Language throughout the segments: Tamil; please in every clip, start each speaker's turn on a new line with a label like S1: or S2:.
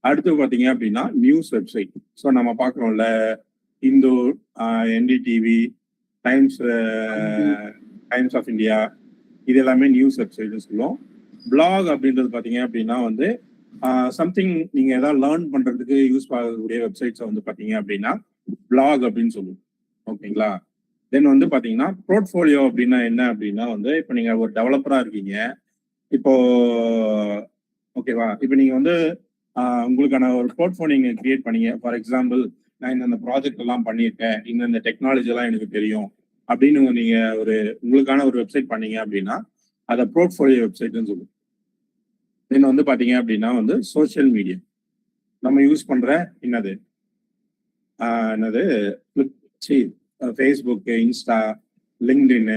S1: அடுத்து பார்த்தீங்க அப்படின்னா நியூஸ் வெப்சைட். ஸோ நம்ம பார்க்குறோம்ல Hindu, NDTV, Times Times of India, இது எல்லாமே நியூஸ் வெப்சைட்னு சொல்லுவோம். பிளாக் அப்படின்றது பார்த்தீங்க அப்படின்னா வந்து சம்திங் நீங்கள் ஏதாவது லேர்ன் பண்ணுறதுக்கு யூஸ் ஆகக்கூடிய வெப்சைட்ஸை வந்து பார்த்தீங்க அப்படின்னா பிளாக் அப்படின்னு சொல்லுவோம். ஓகேங்களா? தென் வந்து பார்த்தீங்கன்னா போர்ட்ஃபோலியோ அப்படின்னா என்ன அப்படின்னா வந்து இப்போ நீங்கள் ஒரு டெவலப்பராக இருக்கீங்க. இப்போ ஓகேவா, இப்போ நீங்கள் வந்து உங்களுக்கான ஒரு போர்ட்ஃபோலியோ நீங்கள் கிரியேட் பண்ணீங்க. ஃபார் எக்ஸாம்பிள், நான் இந்த ப்ராஜெக்ட் எல்லாம் பண்ணியிருக்கேன், இந்த டெக்னாலஜி எல்லாம் எனக்கு தெரியும் அப்படின்னு நீங்க ஒரு உங்களுக்கான ஒரு வெப்சைட் பண்ணீங்க அப்படின்னா அதை போர்ட்ஃபோலியோ வெப்சைட்னு சொல்லுவோம். தென் வந்து பாத்தீங்க அப்படின்னா வந்து சோசியல் மீடியா நம்ம யூஸ் பண்ற என்னது ஃபேஸ்புக், இன்ஸ்டா, லிங்க்டின்,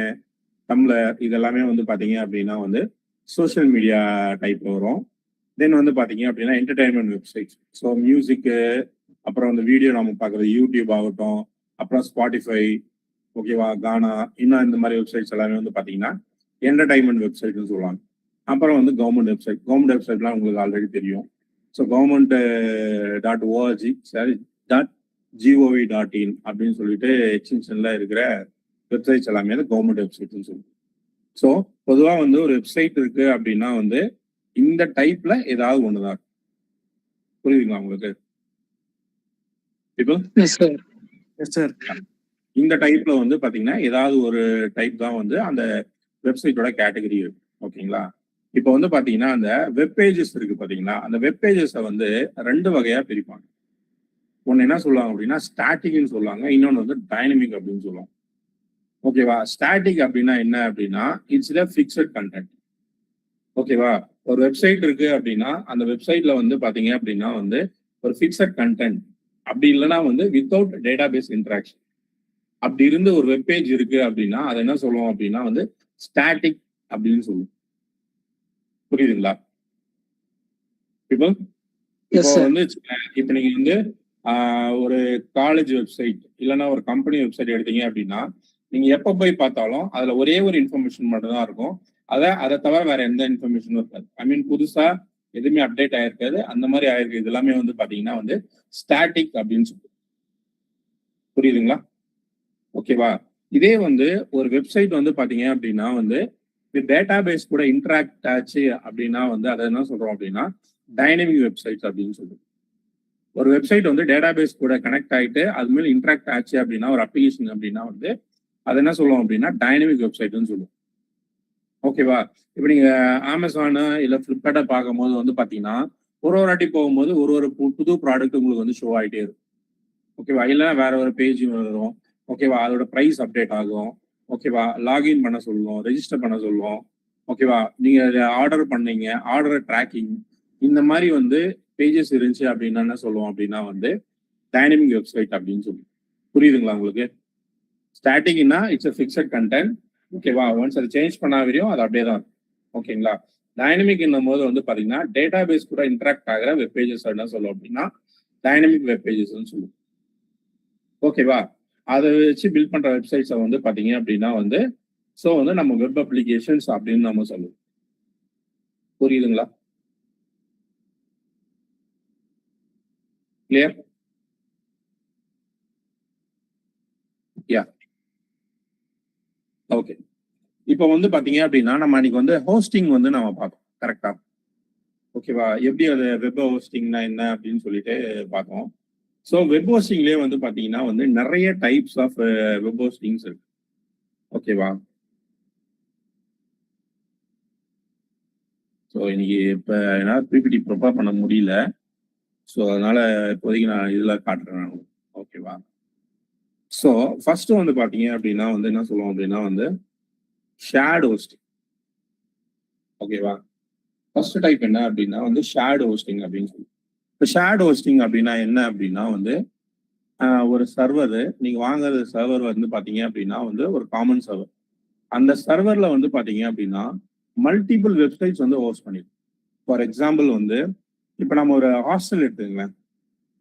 S1: டம்ளர், இதெல்லாமே வந்து பாத்தீங்க அப்படின்னா வந்து சோசியல் மீடியா டைப்ல வரும். தென் வந்து பாத்தீங்க அப்படின்னா என்டர்டைன்மெண்ட் வெப்சைட். ஸோ மியூசிக்கு, அப்புறம் வந்து வீடியோ நம்ம பார்க்குறது யூடியூப் ஆகட்டும், அப்புறம் ஸ்பாட்டிஃபை, ஓகேவா, கானா, இன்னும் இந்த மாதிரி வெப்சைட்ஸ் எல்லாமே வந்து பார்த்தீங்கன்னா என்டர்டைன்மெண்ட் வெப்சைட்னு சொல்லுவாங்க. அப்புறம் வந்து கவர்மெண்ட் வெப்சைட்லாம் உங்களுக்கு ஆல்ரெடி தெரியும். ஸோ government.org .gov.in அப்படின்னு சொல்லிட்டு எக்ஸ்டென்ஷன்ல இருக்கிற வெப்சைட்ஸ் எல்லாமே கவர்மெண்ட் வெப்சைட்னு சொல்லுவோம். ஸோ பொதுவாக வந்து ஒரு வெப்சைட் இருக்கு அப்படின்னா வந்து இந்த டைப்ல ஏதாவது ஒண்ணுதான். புரியுதுங்களா உங்களுக்கு? இப்போ இந்த டைப்ல வந்து பாத்தீங்கன்னா ஏதாவது ஒரு டைப் தான் வந்து அந்த வெப்சைட்டோட கேட்டகரி இருக்கு. ஓகேங்களா? இப்போ வந்து பாத்தீங்கன்னா அந்த வெப் பேஜஸ் இருக்கு பாத்தீங்களா, அந்த வெப் பேஜஸை வந்து ரெண்டு வகையா பிரிப்பாங்க. ஒன்னு என்ன சொல்லுவாங்க அப்படின்னா ஸ்டாட்டிக்னு சொல்லுவாங்க, இன்னொன்னு வந்து டைனமிக் அப்படின்னு சொல்லுவாங்க. ஓகேவா? ஸ்டாட்டிக் அப்படின்னா என்ன அப்படின்னா இட்ஸ் த ஃபிக்ஸட் கண்டென்ட். ஓகேவா? ஒரு வெப்சைட் இருக்கு அப்படின்னா அந்த வெப்சைட்ல வந்து பாத்தீங்க அப்படின்னா வந்து ஒரு ஃபிக்ஸட் கண்டென்ட், அப்படி இல்லைன்னா வந்து வித்தவுட் டேட்டாபேஸ் இன்டராக்ஷன், அப்படி இருந்து ஒரு வெப்பேஜ் இருக்கு அப்படின்னா அதை என்ன சொல்லுவோம் அப்படின்னா வந்து ஸ்டாட்டிக் அப்படின்னு சொல்லுவோம். புரியுதுங்களா? இப்போ வந்து இப்ப நீங்க வந்து ஒரு காலேஜ் வெப்சைட் இல்லைன்னா ஒரு கம்பெனி வெப்சைட் எடுத்தீங்க அப்படின்னா நீங்க எப்ப போய் பார்த்தாலும் அதுல ஒரே ஒரு இன்ஃபர்மேஷன் மட்டும் தான் இருக்கும். அதை தவிர வேற எந்த இன்ஃபர்மேஷனும் இருக்காது. ஐ மீன் புதுசா எதுவுமே அப்டேட் ஆயிருக்காது. அந்த மாதிரி ஆயிருக்கு. இது எல்லாமே வந்து பாத்தீங்கன்னா வந்து ஸ்டாட்டிக் அப்படின்னு சொல்லுவோம். புரியுதுங்களா? ஓகேவா? இதே வந்து ஒரு வெப்சைட் வந்து பாத்தீங்க அப்படின்னா வந்து டேட்டா பேஸ் கூட இன்டராக்ட் ஆச்சு அப்படின்னா வந்து அதை என்ன சொல்றோம் அப்படின்னா டைனமிக் வெப்சைட்ஸ் அப்படின்னு சொல்லுவோம். ஒரு வெப்சைட் வந்து டேட்டா பேஸ் கூட கனெக்ட் ஆகிட்டு அது மேல இன்டராக்ட் ஆச்சு அப்படின்னா ஒரு அப்ளிகேஷன் அப்படின்னா வந்து அதை என்ன சொல்லுவோம் அப்படின்னா டைனமிக் வெப்சைட்னு சொல்லுவோம். ஓகேவா? இப்போ நீங்க அமேசானு இல்லை ஃபிளிப்கார்ட்டை பார்க்கும் போது வந்து பாத்தீங்கன்னா ஒரு வாட்டி போகும்போது ஒரு புது ப்ராடக்ட் உங்களுக்கு வந்து ஷோ ஆகிட்டே இருக்கும். ஓகேவா? இல்லைன்னா வேற ஒரு பேஜ் வரும். ஓகேவா? அதோட ப்ரைஸ் அப்டேட் ஆகும். ஓகேவா? லாகின் பண்ண சொல்லுவோம், ரெஜிஸ்டர் பண்ண சொல்லுவோம். ஓகேவா? நீங்க ஆர்டர் பண்ணீங்க, ஆர்டர் ட்ராக்கிங், இந்த மாதிரி வந்து பேஜஸ் இருந்துச்சு அப்படின்னா என்ன சொல்லுவோம் அப்படின்னா வந்து டைனமிக் வெப்சைட் அப்படின்னு சொல்லுவோம். புரியுதுங்களா உங்களுக்கு? ஸ்டாட்டிக்னா இட்ஸ் a ஃபிக்ஸட் கண்டென்ட். ஓகேவா? ஒன்ஸ் அதை சேஞ்ச் பண்ண வரையும் அது அப்படியே தான். ஓகேங்களா? டைனமிக் என்னும் போது வந்து பாத்தீங்கன்னா டேட்டா பேஸ் கூட இன்டராக்ட் ஆகிற வெப் பேஜஸ் என்ன சொல்லுவோம் அப்படின்னா டைனமிக் வெப் பேஜஸ்ன்னு சொல்லுவோம். ஓகேவா? அதை வச்சு பில்ட் பண்ற வெப்சைட்ஸை வந்து பாத்தீங்க அப்படின்னா வந்து ஸோ வந்து நம்ம வெப் அப்ளிகேஷன்ஸ் அப்படின்னு நம்ம சொல்லுவோம். புரியுதுங்களா? கிளியர்? யா, ஓகே. இப்போ வந்து பாத்தீங்க அப்படின்னா நம்ம அன்னைக்கு வந்து ஹோஸ்டிங் வந்து நம்ம பார்த்தோம். கரெக்டா? ஓகேவா? எப்படி அது வெப் ஹோஸ்டிங்னா என்ன அப்படின்னு சொல்லிட்டு பார்த்தோம். ஸோ வெப் ஹோஸ்டிங்லேயே வந்து பாத்தீங்கன்னா வந்து நிறைய டைப்ஸ் ஆஃப் வெப் ஹோஸ்டிங்ஸ் இருக்கு. ஓகேவா? ஸோ இன்னைக்கு இப்போ என்னால் பிபிடி ப்ரிப்பேர் பண்ண முடியல. ஸோ அதனால இப்போதைக்கு நான் இதில் காட்டுறேன் நான். ஓகேவா? ஸோ ஃபர்ஸ்ட் வந்து பார்த்தீங்க அப்படின்னா வந்து என்ன சொல்லுவோம் அப்படின்னா வந்து ஷேர்டு ஹோஸ்டிங். ஓகேவா? ஃபர்ஸ்ட் டைப் என்ன அப்படின்னா வந்து ஷேர்டு ஹோஸ்டிங் அப்படின்னு சொல்லுவோம். இப்போ ஷேர்டு ஹோஸ்டிங் அப்படின்னா என்ன அப்படின்னா வந்து ஒரு சர்வர் நீங்க வாங்குறது சர்வர் வந்து பாத்தீங்க அப்படின்னா வந்து ஒரு காமன் சர்வர். அந்த சர்வர்ல வந்து பாத்தீங்க அப்படின்னா மல்டிபிள் வெப்சைட்ஸ் வந்து ஹோஸ்ட் பண்ணிடும். ஃபார் எக்ஸாம்பிள் வந்து இப்போ நம்ம ஒரு ஹாஸ்டல் எடுத்துங்களேன்.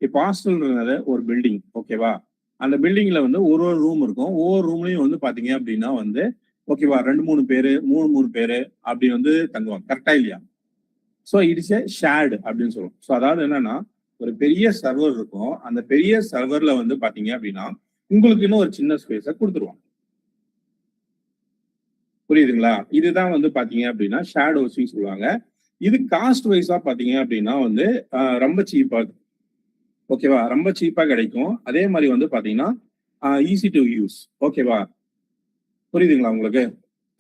S1: இப்போ ஹாஸ்டல்ன்றது ஒரு பில்டிங். ஓகேவா? அந்த பில்டிங்ல வந்து ஒரு ரூம் இருக்கும். ஒவ்வொரு ரூம்லயும் வந்து பாத்தீங்க அப்படின்னா வந்து ஓகேவா 2-3 பேரு 3 பேரு அப்படி வந்து தங்குவாங்க. கரெக்டா இல்லையா? ஸோ இட்ஸ் ஏ ஷேர்டு அப்படின்னு சொல்லுவோம். ஸோ அதாவது என்னன்னா ஒரு பெரிய சர்வர் இருக்கும். அந்த பெரிய சர்வர்ல வந்து பாத்தீங்க அப்படின்னா உங்களுக்கு இன்னும் ஒரு சின்ன ஸ்பேஸ கொடுத்துருவாங்க. புரியுதுங்களா? இதுதான் வந்து பாத்தீங்க அப்படின்னா ஷேர்ட் ஹோஸ்டிங் சொல்லுவாங்க. இது காஸ்ட் வைஸா பாத்தீங்க அப்படின்னா வந்து ரொம்ப சீப்பா இருக்கும். ஓகேவா? ரொம்ப சீப்பா கிடைக்கும். அதே மாதிரி வந்து பாத்தீங்கன்னா ஈஸி டு யூஸ். ஓகேவா? புரியுதுங்களா உங்களுக்கு?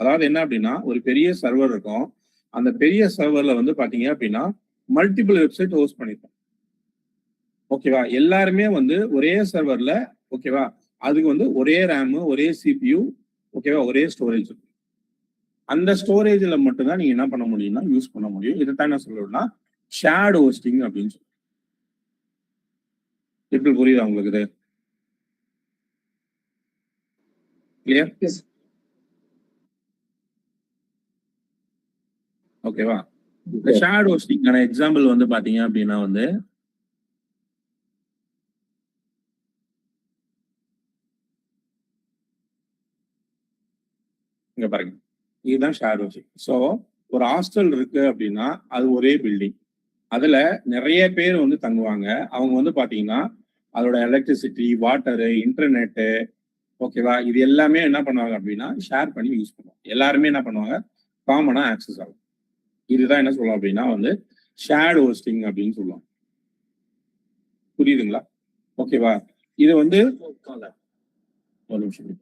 S1: அதாவது என்ன அப்படின்னா ஒரு பெரிய சர்வர் இருக்கும். அந்த பெரிய சர்வர்ல வந்து பாத்தீங்க அப்படின்னா மல்டிபிள் வெப்சைட் ஹோஸ்ட் பண்ணிருக்கோம். ஓகேவா? எல்லாருமே வந்து ஒரே சர்வர்ல ஓகேவா? அதுக்கு வந்து ஒரே ரேம், ஒரே சிபியு, ஓகேவா? ஒரே ஸ்டோரேஜ். அந்த ஸ்டோரேஜ்ல மட்டும் தான் நீங்க என்ன பண்ண முடியும்னா யூஸ் பண்ண முடியும். இதைத்தான் என்ன சொல்லணும்னா ஷேர்ட் ஹோஸ்டிங் அப்படின்னு சொல்லி. எப்படி புரியுதா உங்களுக்கு இது? கிளியர்? ஓகேவா? இந்த ஷேர்ட் ஹோஸ்டிங்கான எக்ஸாம்பிள் வந்து பாத்தீங்க அப்படின்னா வந்து இங்க பாருங்க, இதுதான் ஷேர்ட் ஹோஸ்டிங். ஸோ ஒரு ஹாஸ்டல் இருக்கு அப்படின்னா அது ஒரே பில்டிங். அதுல நிறைய பேர் வந்து தங்குவாங்க. அவங்க வந்து பாத்தீங்கன்னா அதோட எலக்ட்ரிசிட்டி, வாட்டரு, இன்டர்நெட்டு, ஓகேவா? இது எல்லாமே என்ன பண்ணுவாங்க அப்படின்னா ஷேர் பண்ணி யூஸ் பண்ணுவாங்க. எல்லாருமே என்ன பண்ணுவாங்க, காமனா ஆக்சஸ் ஆகும். இதுதான் என்ன சொல்லுவோம் அப்படின்னா வந்து ஷேர்ட் ஹோஸ்டிங் அப்படின்னு சொல்லுவாங்க. புரியுதுங்களா? ஓகேவா? இது வந்து ஒரு நிமிஷம்.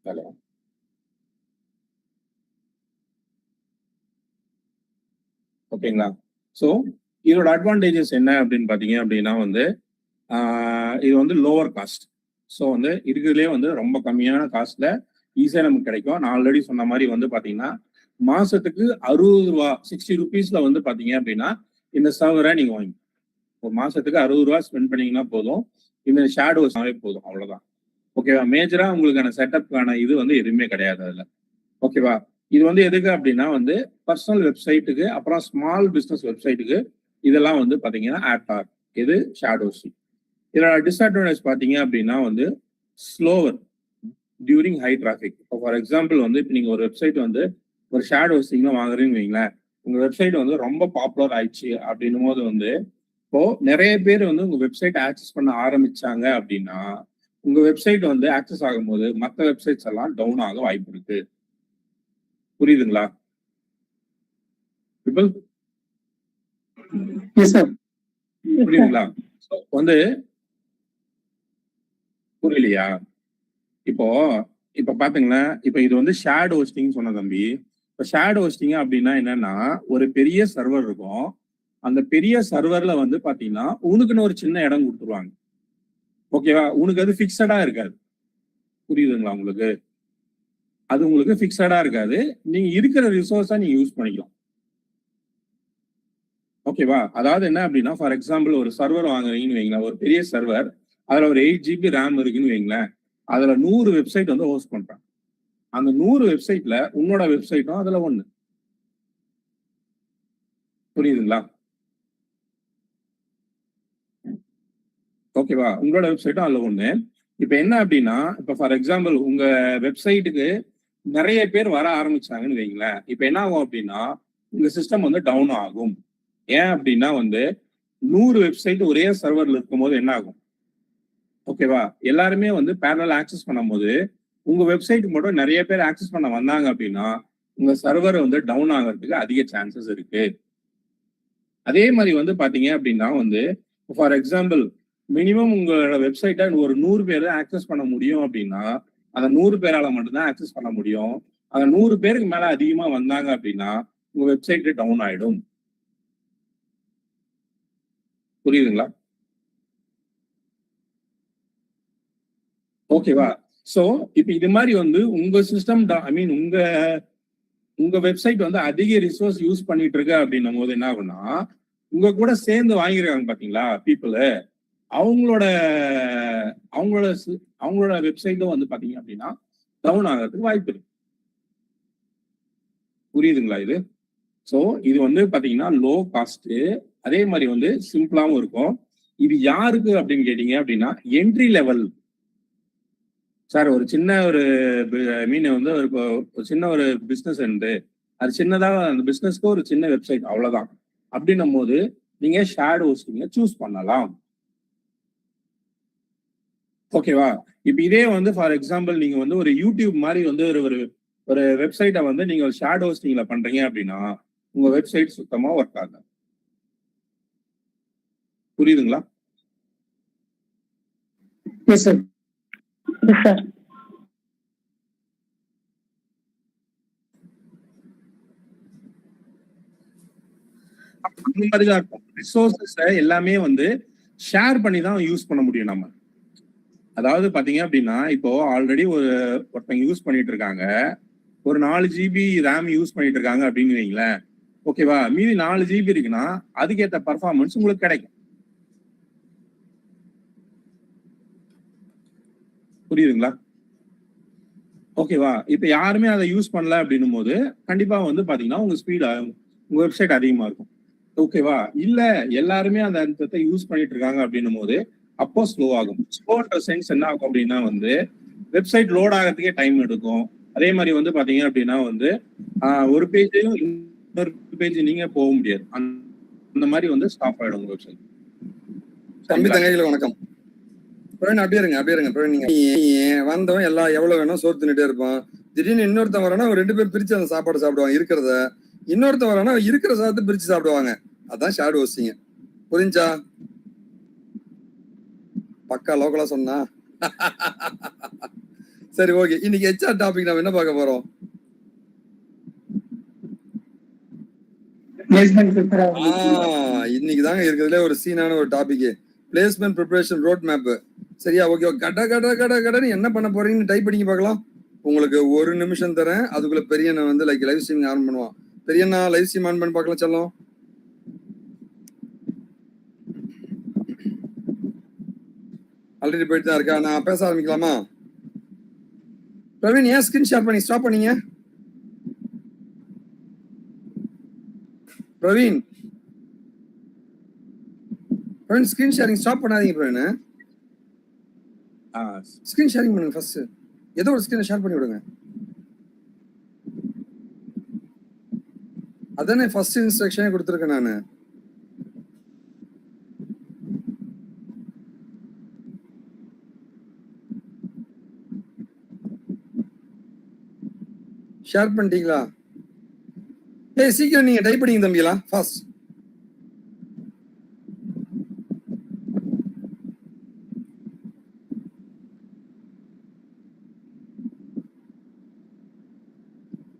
S1: ஹலோ, ஓகேங்களா? ஸோ இதோட அட்வான்டேஜஸ் என்ன அப்படின்னு பாத்தீங்க அப்படின்னா வந்து இது வந்து லோவர் காஸ்ட். ஸோ வந்து இருக்கிறதுலே வந்து ரொம்ப கம்மியான காஸ்ட்ல ஈஸியாக நமக்கு கிடைக்கும். நான் ஆல்ரெடி சொன்ன மாதிரி வந்து பாத்தீங்கன்னா மாசத்துக்கு 60 ரூபா 60 ருபீஸ்ல வந்து பாத்தீங்க அப்படின்னா இந்த சர்வரை நீங்க வாங்கி ஒரு மாசத்துக்கு 60 ரூபா ஸ்பெண்ட் பண்ணீங்கன்னா போதும். இந்த ஷேடோஸ்னாவே போதும், அவ்வளவுதான். ஓகேவா? மேஜரா உங்களுக்கான செட்டப்கான இது வந்து எதுவுமே கிடையாது அதுல. ஓகேவா? இது வந்து எதுக்கு அப்படின்னா வந்து பர்சனல் வெப்சைட்டுக்கு, அப்புறம் ஸ்மால் பிசினஸ் வெப்சைட்டுக்கு இதெல்லாம் வந்து பாத்தீங்கன்னா ஆட் இது ஷேடோஸ். இதோட டிஸ்அட்வான்டேஜ் பாத்தீங்க அப்படின்னா வந்து ஸ்லோவர் டியூரிங் ஹை டிராஃபிக். இப்போ ஃபார் எக்ஸாம்பிள் வந்து இப்போ நீங்க ஒரு வெப்சைட் வந்து ஒரு ஷேடோ ஹோஸ்டிங்ல வாங்குறீங்கன்னு வைங்களேன், உங்க வெப்சைட் வந்து ரொம்ப பாப்புலர் ஆயிடுச்சு அப்படின்னும் போது வந்து இப்போ நிறைய பேர் வந்து உங்க வெப்சைட் ஆக்சஸ் பண்ண ஆரம்பிச்சாங்க அப்படின்னா உங்க வெப்சைட் வந்து ஆக்சஸ் ஆகும்போது மற்ற வெப்சைட்ஸ் எல்லாம் டவுன் ஆக வாய்ப்பு இருக்கு. புரியுதுங்களா? புரியுதுங்களா? வந்து புரியலையா? இப்போ இப்ப பாத்தீங்கன்னா இப்ப இது வந்து ஷேர்ட் ஹோஸ்டிங் சொன்ன தம்பி. இப்ப ஷேர்ட் ஹோஸ்டிங் அப்படின்னா என்னன்னா ஒரு பெரிய சர்வர் இருக்கும். அந்த பெரிய சர்வர்ல வந்து பாத்தீங்கன்னா உனக்குன்னு ஒரு சின்ன இடம் கொடுத்துருவாங்க. ஓகேவா? உனக்கு அது பிக்சடா இருக்காது. புரியுதுங்களா உங்களுக்கு? அது உங்களுக்கு பிக்சடா இருக்காது. நீங்க இருக்கிற ரிசோர்ஸா நீங்க யூஸ் பண்ணிக்கலாம். ஓகேவா? அதாவது என்ன அப்படின்னா ஃபார் எக்ஸாம்பிள் ஒரு சர்வர் வாங்குறீங்கன்னு வைங்களேன், ஒரு பெரிய சர்வர், அதுல ஒரு 8 GB ரேம் இருக்குன்னு வைங்களேன், அதுல 100 வெப்சைட் வந்து ஹோஸ்ட் பண்றாங்க. அந்த 100 வெப்சைட்ல உன்னோட வெப்சைட்டும் அதுல ஒண்ணு. புரியுதுங்களா? ஓகேவா? உங்களோட வெப்சைட்டும் அதுல ஒண்ணு. இப்ப என்ன அப்படின்னா இப்ப ஃபார் எக்ஸாம்பிள் உங்க வெப்சைட்டுக்கு நிறைய பேர் வர ஆரம்பிச்சாங்கன்னு வைங்களேன், இப்ப என்ன ஆகும் அப்படின்னா உங்க சிஸ்டம் வந்து டவுன் ஆகும். ஏன் அப்படின்னா வந்து 100 வெப்சைட் ஒரே சர்வர்ல இருக்கும்போது என்ன ஆகும்? ஓகேவா? எல்லாருமே வந்து பேரலல் ஆக்சஸ் பண்ணும்போது உங்க வெப்சைட் மட்டும் நிறைய பேர் ஆக்சஸ் பண்ண வந்தாங்க அப்படின்னா உங்க சர்வர் வந்து டவுன் ஆகிறதுக்கு அதிக சான்சஸ் இருக்கு. அதே மாதிரி வந்து பாத்தீங்க அப்படின்னா வந்து ஃபார் எக்ஸாம்பிள் மினிமம் உங்களோட வெப்சைட்டை ஒரு 100 பேர் ஆக்சஸ் பண்ண முடியும் அப்படின்னா அந்த 100 பேரால மட்டும்தான் ஆக்சஸ் பண்ண முடியும். அந்த 100 பேருக்கு மேல அதிகமா வந்தாங்க அப்படின்னா உங்க வெப்சைட் டவுன் ஆயிடும். புரியுதுங்களா? ஓகேவா? சோ இப்ப இது மாதிரி வந்து உங்க சிஸ்டம் ஐ மீன் உங்க உங்க வெப்சைட் வந்து அதிக ரிசோர்ஸ் யூஸ் பண்ணிட்டு இருக்கு அப்படின்னும் போது என்ன ஆகும்னா உங்க கூட சேர்ந்து வாங்கிருக்காங்க பாத்தீங்களா பீப்புள், அவங்களோட அவங்களோட அவங்களோட வெப்சைட்டும் வந்து பாத்தீங்க அப்படின்னா டவுன் ஆகிறதுக்கு வாய்ப்பு இருக்கு. புரியுதுங்களா இது? ஸோ இது வந்து பாத்தீங்கன்னா லோ காஸ்ட், அதே மாதிரி வந்து சிம்பிளாவும் இருக்கும். இது யாருக்கு அப்படின்னு கேட்டீங்க அப்படின்னா என்ட்ரி லெவல். சார் ஒரு சின்ன ஒரு மீன் வந்து ஒரு சின்ன ஒரு பிசினஸ் இருந்து அது சின்னதாக அந்த பிசினஸ்க்கு ஒரு சின்ன வெப்சைட் அவ்வளவுதான் அப்படின்னும் போது நீங்க ஷேர்ட் ஹோஸ்டிங்க சூஸ் பண்ணலாம். ஓகேவா? இப்ப இதே வந்து ஃபார் எக்ஸாம்பிள் நீங்க வந்து ஒரு யூடியூப் மாதிரி வந்து ஒரு ஒரு வெப்சைட்டை வந்து நீங்க ஷேர்ட் ஹோஸ்டிங்ல பண்றீங்க அப்படின்னா உங்க வெப்சைட் சுத்தமா ஒர்க் ஆகாது. புரியுதுங்களா?
S2: Yes sir. Yes sir.
S1: இந்த மாதிரிதான் இருக்கும். ரிசோர்சஸ் எல்லாமே வந்து ஷேர் பண்ணி தான் யூஸ் பண்ண முடியும் நம்ம. அதாவது பாத்தீங்க அப்படின்னா இப்போ ஆல்ரெடி ஒருத்தங்க யூஸ் பண்ணிட்டு இருக்காங்க, ஒரு 4 GB ரேம் யூஸ் பண்ணிட்டு இருக்காங்க அப்படின்னு வைங்களேன். ஓகேவா? மீதி 4 GB இருக்குன்னா அதுக்கேற்ற பர்ஃபார்மன்ஸ் உங்களுக்கு கிடைக்கும். புரியுதுங்களா? ஓகேவா? இப்ப யாருமே அதை யூஸ் பண்ணல அப்படின்னும் போது கண்டிப்பா வந்து பாத்தீங்கன்னா உங்க ஸ்பீட் உங்க வெப்சைட் அதிகமா இருக்கும். ஓகேவா? இல்ல எல்லாருமே அந்த யூஸ் பண்ணிட்டு இருக்காங்க அப்படின்னும் போது அப்போ ஸ்லோ ஆகும். ஸ்லோன்ற சென்ஸ் என்ன ஆகும் அப்படின்னா வந்து வெப்சைட் லோட் ஆகிறதுக்கே டைம் எடுக்கும். அதே மாதிரி வந்து பாத்தீங்க அப்படின்னா வந்து ஒரு பேஜையும் இன்னொரு பேஜ் நீங்க போக முடியாது. அந்த மாதிரி வந்து ஸ்டாப் ஆயிடும் உங்க வெப்சைட்.
S3: தம்பி தங்கைகள் வணக்கம். அப்படியே இருங்க பிரவீன். நீங்க வந்தவன் எல்லாம் எவ்வளவு வேணும் சோறு தின்னுட்டே இருப்பான். திடீர்னு இன்னொருத்தன் வரானா 2 பேர் பிரிச்சு அந்த சாப்பாடு சாப்பிடுவாங்க இருக்கிறத. இன்னொருத்தன் வரானா இருக்கிற சாதத்தை பிரிச்சு சாப்பிடுவாங்க. அதான் ஷேர்ட் ஹோஸ்டிங். புரிஞ்சா? பக்கா லோக்கலா சொன்னா. சரி ஓகே. இன்னைக்கு HR டாபிக் நம்ம என்ன பார்க்க போறோம்? இன்னைக்கு தாங்க இருக்கிறதுல ஒரு சீனான ஒரு topic, placement preparation road map. சரியா? ஓகே. கடன்னு என்ன பண்ண போறீங்கன்னு டைப் பண்ணி பார்க்கலாம். உங்களுக்கு 1 நிமிஷம் தரேன். அதுக்குள்ள பெரியண்ணா வந்து லைவ் ஸ்ட்ரீமிங் ஆன் பண்ணுவான். பெரியண்ணா லைவ் ஸ்ட்ரீம் ஆன் பண்ணி பார்க்கலாம். செல்லம் ஆல்ரெடி போயிட்டு தான் இருக்கா? நான் பேச ஆரம்பிக்கலாமா? பிரவீன் ஏன் ஸ்கிரீன் ஷேர் பண்ணி ஸ்டாப் பண்ணீங்க? பிரவீன் ஸ்கிரீன் ஷேரிங் ஸ்டாப் பண்ணாதீங்க பிரவீன். ஸ்கிரீன் ஷேரிங் பண்ணுங்க ஃபர்ஸ்ட். ஏதோ ஒரு ஸ்கிரீனை ஷேர் பண்ணி விடுங்க. அதானே ஃபர்ஸ்ட் இன்ஸ்ட்ரக்ஷனே கொடுத்துருக்கேன் நானு. ஷேர் பண்ணிட்டீங்களா? சீக்கிரம் நீங்க டைப் பண்ணீங்க தம்பிங்களா ஃபாஸ்ட்.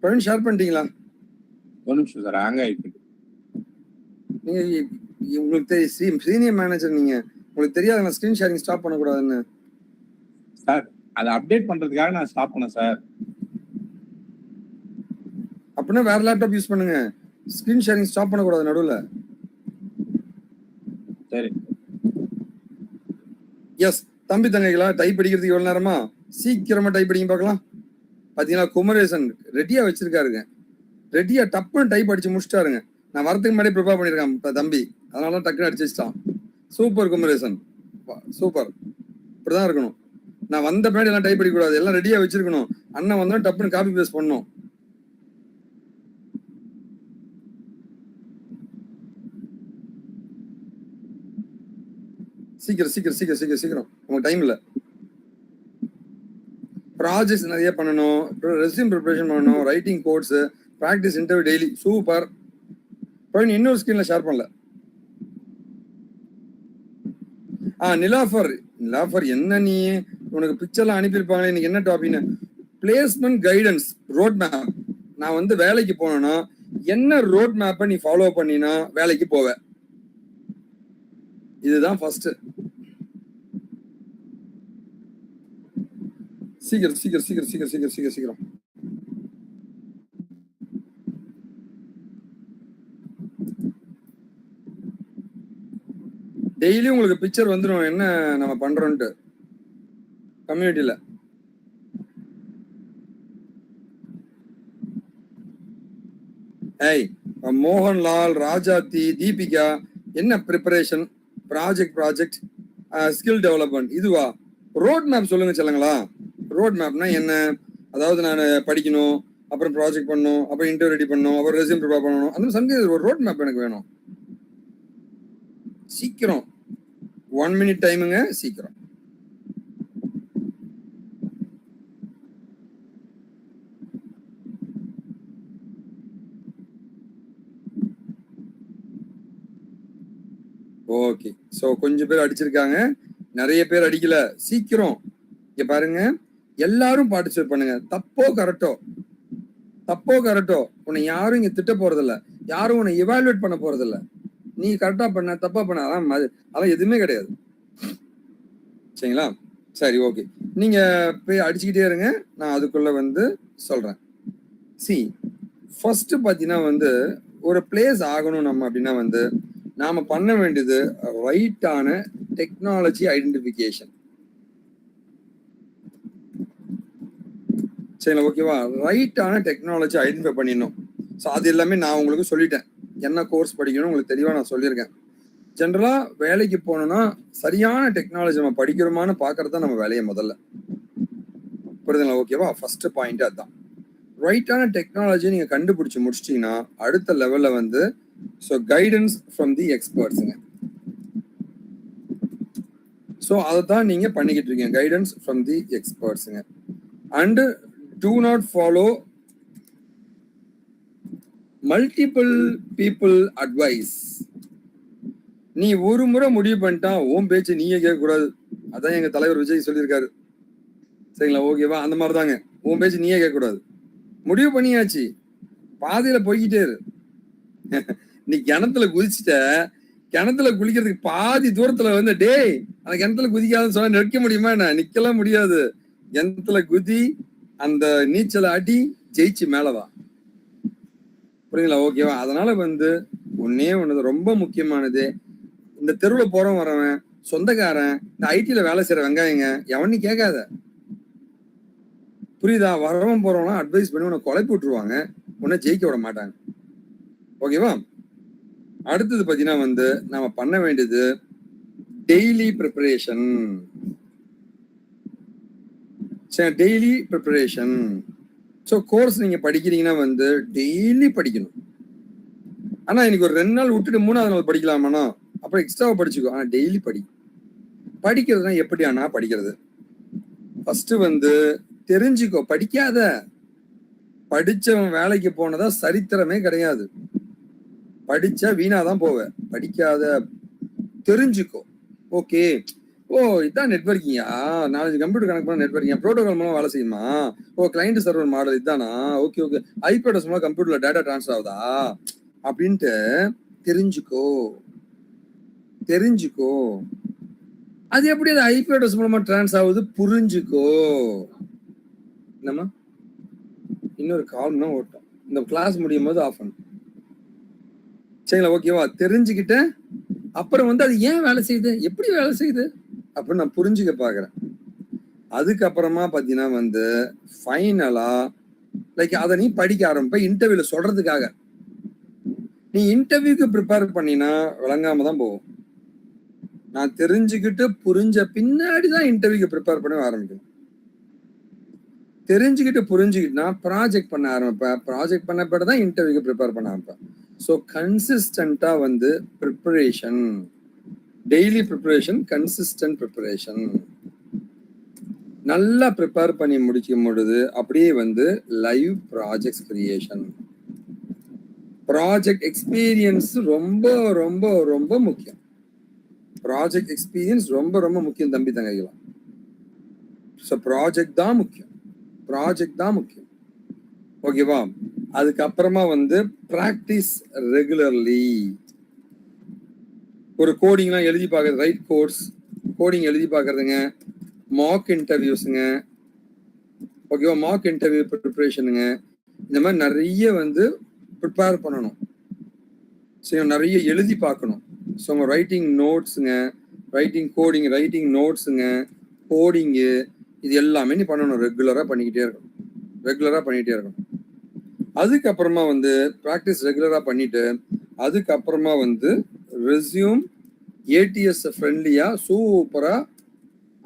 S3: பிரவீன் ஷேர் பண்ணிட்டீங்களா?
S1: ஒரு நிமிஷம் சார், ஹேங் ஆயிருக்கு.
S3: நீங்க உங்களுக்கு சீனியர் மேனேஜர், நீங்க உங்களுக்கு தெரியாது நான் ஸ்கிரீன் ஷேரிங் ஸ்டாப் பண்ணக்கூடாதுன்னு.
S1: சார் அதை அப்டேட் பண்றதுக்காக நான் ஸ்டாப் பண்ணேன் சார்.
S3: அப்படின்னா வேற லேப்டாப் யூஸ் பண்ணுங்க. ஸ்கிரீன் ஷேரிங் ஸ்டாப் பண்ணக்கூடாது நடுவில்.
S1: சரி.
S3: எஸ் தம்பி தங்கைகளா, டைப் அடிக்கிறதுக்கு எவ்வளவு நேரமா? சீக்கிரமா டைப் அடிங்க பார்க்கலாம். பாத்தீங்கன்னா குமரேசன் ரெடியா வச்சிருக்காருங்க. ரெடியா டப்புன்னு டைப் அடிச்சு முடிச்சிட்டாருங்க. நான் வரதுக்கு முன்னாடி ப்ரிப்பேர் பண்ணிருக்கேன் தம்பி, அதனால டக்குன்னு அடிச்சு வச்சிட்டான். Super Kumaresan, super. இப்படிதான் இருக்கணும். நான் வந்த பின்னாடி எல்லாம் டைப் அடிக்க கூடாது, எல்லாம் ரெடியா வச்சிருக்கணும். அண்ணன் வந்தோம் டப்புன்னு காப்பி பேஸ்ட் பண்ணணும். சீக்கிரம் சீக்கிரம் சீக்கிரம் சீக்கிரம் சீக்கிரம், உங்களுக்கு டைம் இல்லை. ப்ராஜெக்ட்ஸ் நிறைய பண்ணணும், ரெஸ்யூம் ப்ரிப்பரேஷன் பண்ணணும், writing codes, practice, interview daily. Super. இன்னொரு ஸ்கிரீன்ல ஷேர் பண்ணல. நிலாஃபர் என்ன நீ உனக்கு பிக்சர்லாம் அனுப்பியிருப்பாங்களே, இன்னைக்கு என்ன டாபிக்னு? Placement guidance road map. நான் வந்து வேலைக்கு போனேன்னா என்ன ரோட் மேப்பை நீ ஃபாலோ பண்ணினா வேலைக்கு போவ? இதுதான் ஃபர்ஸ்ட். சீக்கிரம் சீக்கிரம் சீக்கிரம் சீக்கிரம் சீக்கிரம் சீக்கிரம் சீக்கிரம். டெய்லி உங்களுக்கு பிக்சர் வந்துடும் என்ன நம்ம பண்றோம்ட்டு கம்யூனிட்டியில. மோகன்லால், ராஜாத்தி, தீபிகா என்ன ப்ரிப்பரேஷன், ப்ராஜெக்ட் ஸ்கில் டெவலப்மெண்ட், இதுவா? ரோட் மேப் சொல்லுங்க சொல்லுங்களா. ரோட் மேப்னா என்ன? அதாவது நான் படிக்கணும், அப்புறம் ப்ராஜெக்ட் பண்ணணும், அப்புறம் இன்டர்வியூ ரெடி பண்ணணும், அப்புறம் ரெஸ்யூம் ப்ரிப்பேர் பண்ணணும், அந்த சம்திங் ஒரு ரோட் மேப் எனக்கு வேணும். சீக்கிரம் 1 minute டைமுங்க, சீக்கிரம். ஓகே, சோ கொஞ்சம் பேர் அடிச்சிருக்காங்க, நிறைய பேர் அடிக்கல. சீக்கிரம் இங்க பாருங்க, எல்லாரும் பார்ட்டிசிபேட் பண்ணுங்க. தப்போ கரெக்டோ உன்னை யாரும் இங்க திட்ட போறது இல்ல, யாரும் உன்னை எவாலுவேட் பண்ண போறது இல்ல. நீ கரெக்டா பண்ண தப்பா பண்ண அதெல்லாம் எதுவுமே கிடையாது. சரிங்களா? சரி, ஓகே, நீங்க போய் அடிச்சுக்கிட்டே இருங்க, நான் அதுக்குள்ள வந்து சொல்றேன். சி ஃபர்ஸ்ட் பாத்தீங்கன்னா வந்து ஒரு பிளேஸ் ஆகணும் நம்ம அப்படின்னா வந்து நாம பண்ண வேண்டியது ரைட்டான டெக்னாலஜி ஐடென்டிஃபிகேஷன். சரிங்களா? ஓகேவா? ரைட்டான டெக்னாலஜி ஐடென்டிஃபை பண்ணிடணும். ஸோ அது எல்லாமே நான் உங்களுக்கு சொல்லிட்டேன், என்ன கோர்ஸ் படிக்கணும் உங்களுக்கு தெளிவாக நான் சொல்லியிருக்கேன். ஜென்ரலா வேலைக்கு போனோம்னா சரியான டெக்னாலஜி நம்ம படிக்கிறோமான்னு பாக்குறது தான் நம்ம வேலையை முதல்ல. புரியுதுங்களா? ஓகேவா? ஃபர்ஸ்ட் பாயிண்ட் அதுதான். ரைட்டான டெக்னாலஜி நீங்க கண்டுபிடிச்சு முடிச்சிட்டீங்கன்னா அடுத்த லெவல்ல வந்து ஸோ கைடன்ஸ் ஃப்ரம் தி எக்ஸ்பர்ட்ஸுங்க. ஸோ அதை தான் நீங்க பண்ணிக்கிட்டு இருக்கீங்க, கைடன்ஸ் ஃப்ரம் தி எக்ஸ்பர்ட்ஸுங்க. And do not follow multiple people advice. நீ ஒரு முறை முடிவு பண்ணிட்டா ஓம் பேச்சு நீயே கேட்கக்கூடாது. அதான் எங்க தலைவர் விஜய் சொல்லியிருக்காரு. சரிங்களா? ஓகேவா? அந்த மாதிரிதாங்க, ஓம் பேச்சு நீயே கேட்கக்கூடாது. முடிவு பண்ணியாச்சு, பாதையில போய்கிட்டே இரு. நீ கிணத்துல குதிச்சுட்ட, கிணத்துல குளிக்கிறதுக்கு பாதி தூரத்துல வந்து டேய் அந்த கிணத்துல குதிக்காதுன்னு சொன்னா நிற்க முடியுமா? என்ன நிக்கலாம் முடியாது. கிணத்துல குதி, அந்த நீச்சலை அடி, ஜெயிச்சு மேலவா. புரியுங்களா? ஓகேவா? அதனால வந்து ஒன்னே ஒண்ணுது ரொம்ப முக்கியமானது, இந்த தெருவுல போறவன் வரவன் சொந்தக்காரன் இந்த ஐடில வேலை செய்யற வெங்காயங்க எவனி கேட்காத. புரியுதா? வரவன் போறவனா அட்வைஸ் பண்ணி உன்னை குழப்பி விட்டுருவாங்க, உன்னை ஜெயிக்க விட மாட்டாங்க. ஓகேவா? அடுத்தது பாத்தீங்கன்னா வந்து நாம பண்ண வேண்டியது டெய்லி ப்ரிப்பரேஷன். சரி, டெய்லி ப்ரிப்பரேஷன். ஸோ கோர்ஸ் நீங்க படிக்கிறீங்கன்னா வந்து டெய்லி படிக்கணும். ஆனா இன்னைக்கு ஒரு 2 நாள் விட்டுட்டு 3வது நாள் படிக்கலாமாண்ணா, அப்புறம் எக்ஸ்ட்ராவா படிச்சுக்கோ. ஆனா டெய்லி படிக்கிறதுனா எப்படி ஆனா படிக்கிறது? ஃபர்ஸ்ட் வந்து தெரிஞ்சுக்கோ, படிக்காத. படிச்சவன் வேலைக்கு போனதா சரித்திரமே கிடையாது. படிச்சா வீணாதான் போவ. படிக்காத, தெரிஞ்சுக்கோ. ஓகே, ஓ இதான் நெட்வொர்க்கிங்கா, 4 கம்ப்யூட்டர் கனெக்ட் பண்ண நெட்வொர்க்கிங், ப்ரோட்டோகால் மூலம் வேலை செய்யுமா? ஓ கிளைண்ட் சர்வர் மாடல் இதானா? ஓகே ஓகே, ஐபி அட்ரஸ் மூலம் கம்ப்யூட்டர்ல டேட்டா டிரான்ஸ்ஃபர் ஆகுதா அப்படின்ட்டு தெரிஞ்சுக்கோ. அது எப்படி அது ஐபி அட்ரஸ் மூலமா டிரான்ஸ் ஆகுது புரிஞ்சுக்கோ. என்னம்மா இன்னொரு கால் தான் ஓட்டும், இந்த கிளாஸ் முடியும் போது ஆஃப் பண்ணு. சரிங்களா? ஓகேவா? தெரிஞ்சுக்கிட்ட அப்புறம் வந்து அது ஏன் வேலை செய்யுது, எப்படி வேலை செய்யுது அப்படின்னு நான் புரிஞ்சுக்க பாக்குறேன். அதுக்கப்புறமா பாத்தீங்கன்னா வந்து ஃபைனலா லைக் அதை நீ படிக்க ஆரம்பிப்ப இன்டர்வியூல சொல்றதுக்காக. நீ இன்டர்வியூக்கு ப்ரிப்பேர் பண்ணினா விளங்காம தான் போகும். நான் தெரிஞ்சுக்கிட்டு புரிஞ்ச பின்னாடிதான் இன்டர்வியூக்கு ப்ரிப்பேர் பண்ண ஆரம்பிக்கணும். தெரிஞ்சுக்கிட்டு புரிஞ்சுக்கிட்டுனா ப்ராஜெக்ட் பண்ண ஆரம்பிப்பேன், ப்ராஜெக்ட் பண்ண பிறகு தான் இன்டர்வியூக்கு ப்ரிப்பேர் பண்ண ஆரம்பிப்பேன். ஸோ கன்சிஸ்டண்டா வந்து preparation, daily preparation, consistent preparation நல்லா ப்ரிப்பேர் பண்ணி முடிக்கும் பொழுது அப்படியே வந்து live project creation, project experience ரொம்ப ரொம்ப ரொம்ப முக்கியம். ப்ராஜெக்ட் எக்ஸ்பீரியன்ஸ் ரொம்ப ரொம்ப முக்கியம் தம்பி தங்கைகளா. ஸோ ப்ராஜெக்ட் தான் முக்கியம். ஓகேவா? அதுக்கப்புறமா வந்து பிராக்டிஸ் ரெகுலர்லி. ஒரு கோடிங்லாம் எழுதி பார்க்கறது, ரைட் கோர்ஸ் கோடிங் எழுதி பார்க்கறதுங்க, மாக் இன்டர்வியூஸுங்க. ஓகேவா? மாக் இன்டர்வியூ ப்ரிப்பரேஷனுங்க, இந்த மாதிரி நிறைய வந்து ப்ரிப்பேர் பண்ணணும். சரி, நிறைய எழுதி பார்க்கணும். ஸோ உங்க ரைட்டிங் நோட்ஸுங்க, ரைட்டிங் நோட்ஸுங்க, கோடிங்கு, இது எல்லாமே நீ பண்ணணும். ரெகுலரா பண்ணிக்கிட்டே இருக்கணும். அதுக்கப்புறமா வந்து ப்ராக்டிஸ் ரெகுலரா பண்ணிட்டு அதுக்கப்புறமா வந்து ரெஸ்யூம் ஏடிஎஸ் ஃப்ரெண்ட்லியா சூப்பரா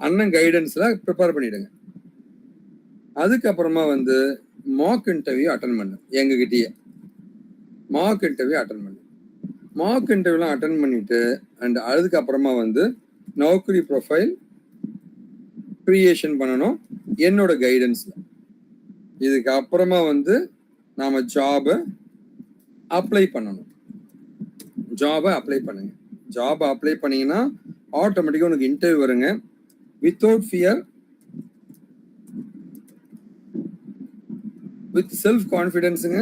S3: அண்ணன் கைடன்ஸ்ல ப்ரிப்பேர் பண்ணிடுங்க. அதுக்கப்புறமா வந்து மாக் இன்டர்வியூ அட்டன் பண்ணு, எங்ககிட்டயே மாக் இன்டர்வியூ அட்டன் பண்ணு. மார்க் இன்டர்வியூலாம் அட்டன் பண்ணிட்டு அண்ட் அதுக்கப்புறமா வந்து நௌக்கரி ப்ரொஃபைல் கிரியேஷன் பண்ணணும் என்னோட கைடன்ஸ்ல. இதுக்கு அப்புறமா வந்து நாம ஜாபை அப்ளை பண்ணணும். ஜாபை அப்ளை பண்ணுங்க. ஜாபை அப்ளை பண்ணீங்கன்னா ஆட்டோமேட்டிக்கா உனக்கு இன்டர்வியூ வருங்க. வித்தவுட் ஃபியர், வித் செல்ஃப் கான்ஃபிடன்ஸுங்க,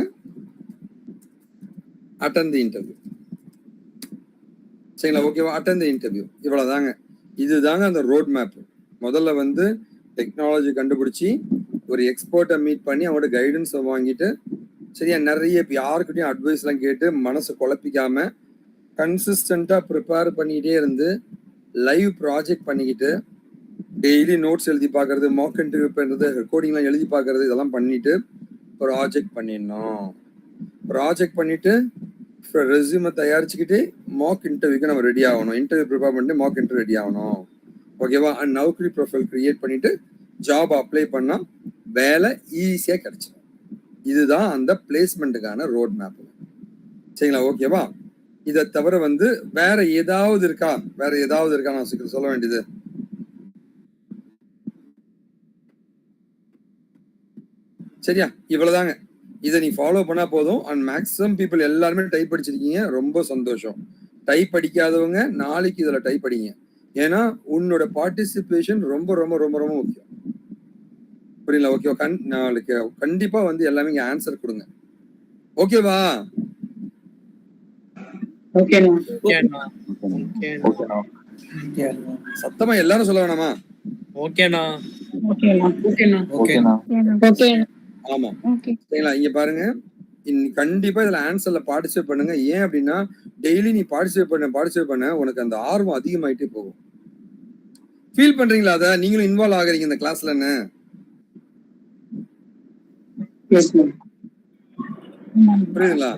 S3: அட்டன் தி இன்டர்வியூ. சரிங்களா? ஓகேவா? Attend the interview. இவ்வளவுதாங்க. இதுதாங்க அந்த ரோட் மேப். முதல்ல வந்து டெக்னாலஜி கண்டுபிடிச்சி ஒரு எக்ஸ்பர்ட்டை மீட் பண்ணி அவங்களோட கைடன்ஸை வாங்கிட்டு, சரியா, நிறைய யாருக்கிட்டையும் அட்வைஸ்லாம் கேட்டு மனசை குழப்பிக்காம கன்சிஸ்டண்டா ப்ரிப்பேர் பண்ணிக்கிட்டே இருந்து லைவ் ப்ராஜெக்ட் பண்ணிக்கிட்டு டெய்லி நோட்ஸ் எழுதி பார்க்கறது, மார்க் இன்டர்வியூ பண்ணுறது, ரெக்கார்டிங்லாம் எழுதி பார்க்கறது, இதெல்லாம் பண்ணிட்டு ப்ராஜெக்ட் பண்ணிடணும். ப்ராஜெக்ட் பண்ணிட்டு ரெஸ்யூமை தயாரிச்சுக்கிட்டு மார்க் இன்டர்வியூக்கு நம்ம ரெடி ஆகணும். இன்டர்வியூ ப்ரிப்பேர் பண்ணிட்டு மார்க் இன்டர்வியூ ரெடி ஆகணும். ஓகேவா? அண்ட் நௌக்கரி ப்ரொஃபைல் கிரியேட் பண்ணிட்டு ஜாப் அப்ளை பண்ணா வேலை ஈஸியாக கிடைச்சிடும். இதுதான் அந்த பிளேஸ்மெண்ட்டுக்கான ரோட் மேப். சரிங்களா? ஓகேவா? இதை தவிர வந்து வேற ஏதாவது இருக்கா? வேற ஏதாவது இருக்கா நான் சொல்ல வேண்டியது? சரியா? இவ்வளவுதாங்க. இதை நீ ஃபாலோ பண்ணா போதும். அண்ட் மேக்ஸிமம் பீப்புள் எல்லாருமே டைப் படிச்சிருக்கீங்க, ரொம்ப சந்தோஷம். டைப் படிக்காதவங்க நாளைக்கு இதுல டைப் படிங்க. ஏன்னா உன்னோட பார்ட்டிசிபேஷன் ரொம்ப ரொம்ப ரொம்ப ரொம்ப முக்கியம். புரியல? ஓகேவா? நாளைக்கு கண்டிப்பா வந்து எல்லாமே இங்க ஆன்சர் கொடுங்க. ஓகேவா? சத்தமா எல்லாரும் சொல்ல வேணாமா? ஆமா. சரிங்களா? இங்க பாருங்க, கண்டிப்பா இதுல ஆன்சர்ல பார்ட்டிசிபேட் பண்ணுங்க. ஏன் அப்படின்னா டெய்லி நீ பார்ட்டிசிபேட் பண்ண உனக்கு அந்த ஆர்வம் அதிகமாயிட்டே போகும். ஃபீல் பண்றீங்களா? அத நீங்களும் இன்வால்வ் ஆகுறீங்க இந்த கிளாஸ்லன்னு? புரியுதுங்களா?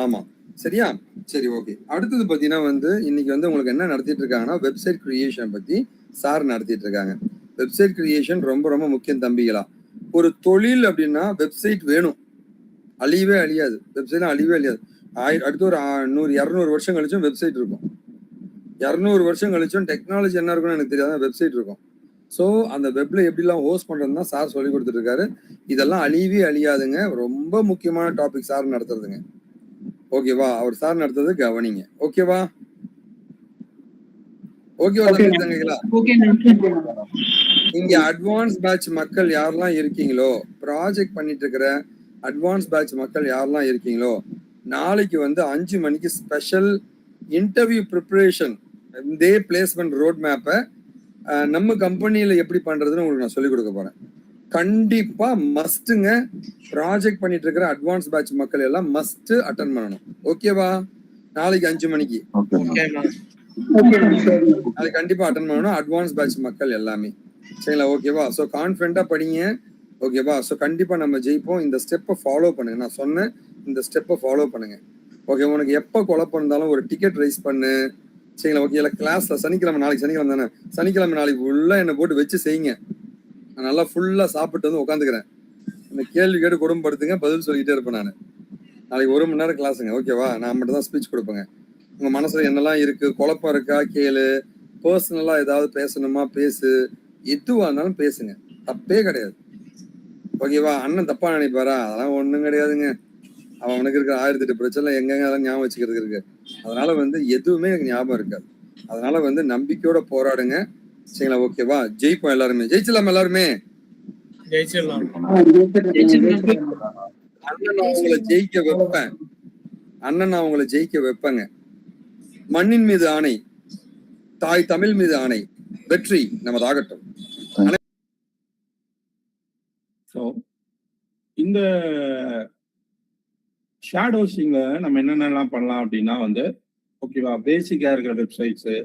S3: ஆமா. சரியா? சரி, ஓகே. அடுத்தது பாத்தீங்கன்னா வந்து இன்னைக்கு வந்து உங்களுக்கு என்ன நடத்திட்டு இருக்காங்கன்னா வெப்சைட் கிரியேஷன் பத்தி சார் நடத்திட்டு இருக்காங்க. வெப்சைட் கிரியேஷன் ரொம்ப ரொம்ப முக்கியம் தம்பிகளா. ஒரு தொழில் அப்படின்னா வெப்சைட் வேணும். அழியவே அழியாது. வெப்சைட் அழியவே அழியாது. அடுத்து ஒரு 100-200 வருஷம் கழிச்சும் வெப்சைட் இருக்கும். 200 வருஷம் கழிச்சும் டெக்னாலஜி என்ன இருக்கும்னு எனக்கு தெரியாத வெப்சைட் இருக்கும். ஸோ அந்த வெப்ல எப்படிலாம் ஹோஸ்ட் பண்றதுன்னா சார் சொல்லி கொடுத்துட்டு இருக்காரு. இதெல்லாம் அழியவே அழியாதுங்க. ரொம்ப முக்கியமான டாபிக் சார் நடத்துறதுங்க. ஓகேவா? அவர் சார் நடத்துறது கவனிங்க. ஓகேவா? ஓகேவா தம்பிங்களா? இங்க அட்வான்ஸ் பேட்ச் மக்கள் யாரெல்லாம் இருக்கீங்களோ, ப்ராஜெக்ட் பண்ணிட்டு இருக்கிற அட்வான்ஸ் பேட்ச் மக்கள் யாரெல்லாம் இருக்கீங்களோ, நாளைக்கு வந்து 5 மணிக்கு ஸ்பெஷல் இன்டர்வியூ ப்ரிப்பரேஷன் இதே பிளேஸ்மெண்ட் ரோட் மேப்பை நம்ம கம்பெனியில எப்படி பண்றதுன்னு உங்களுக்கு நான் சொல்லிக் கொடுக்க போறேன். கண்டிப்பா மஸ்ட்டுங்க. ப்ராஜெக்ட் பண்ணிட்டு இருக்கிற அட்வான்ஸ் பேட்ச் மக்கள் எல்லாம் மஸ்ட் அட்டன் பண்ணணும். ஓகேவா? நாளைக்கு 5 மணிக்கு நாளைக்கு கண்டிப்பா அட்டன் பண்ணணும் அட்வான்ஸ் பேட்ச் மக்கள் எல்லாமே. சரிங்களா? ஓகேவா? ஸோ கான்ஃபிடண்டா படிங்க. ஓகேவா? ஸோ கண்டிப்பா நம்ம ஜெயிப்போம். இந்த ஸ்டெப்பை ஃபாலோ பண்ணுங்க. நான் சொன்னேன் இந்த ஸ்டெப்பை ஃபாலோ பண்ணுங்க. ஓகே? உனக்கு எப்போ குழப்பம் இருந்தாலும் ஒரு டிக்கெட் ரைஸ் பண்ணு. சரிங்களா? ஓகே? இல்லை கிளாஸ்ல சனிக்கிழமை, நாளைக்கு சனிக்கிழமை தானே, சனிக்கிழமை நாளைக்கு உள்ள என்னை போட்டு வச்சு செய்யுங்க. நான் நல்லா ஃபுல்லா சாப்பிட்டு வந்து உட்காந்துக்கிறேன். இந்த கேள்வி கேட்டு குடும்பப்படுத்துங்க, பதில் சொல்லிக்கிட்டே இருப்பேன் நான். நாளைக்கு 1 மணி நேரம் கிளாஸுங்க. ஓகேவா? நான் மட்டும் தான் ஸ்பீச் கொடுப்பேங்க. உங்க மனசுல என்னெல்லாம் இருக்கு, குழப்பம் இருக்கா கேளு, பர்சனலா ஏதாவது பேசணுமா பேசு, எதுவா இருந்தாலும் பேசுங்க, தப்பே கிடையாது. ஓகேவா? அண்ணன் தப்பா நினைப்பாரா? அதெல்லாம் ஒண்ணும் கிடையாதுங்க. அவனுக்கு இருக்கிற 1008 பிரச்சனை எங்கெங்க அதெல்லாம் ஞாபகம் வச்சுக்கிறது இருக்கு. அதனால வந்து எதுவுமே எனக்கு ஞாபகம் இருக்காது. அதனால வந்து நம்பிக்கையோட போராடுங்க. சரிங்களா? ஓகேவா? ஜெயிப்போம் எல்லாருமே. ஜெயிச்சலாம் எல்லாருமே. அண்ணன் நான் உங்களை ஜெயிக்க வைப்பேங்க. மண்ணின் மீது ஆணை, தாய் தமிழ் மீது ஆணை, வெற்றி நமதாகட்டும்.
S1: இந்த ஷேடோசிங்ல நம்ம என்னென்னலாம் பண்ணலாம் அப்படின்னா வந்து ஓகேவா, பேசிக்கா இருக்கிற websites,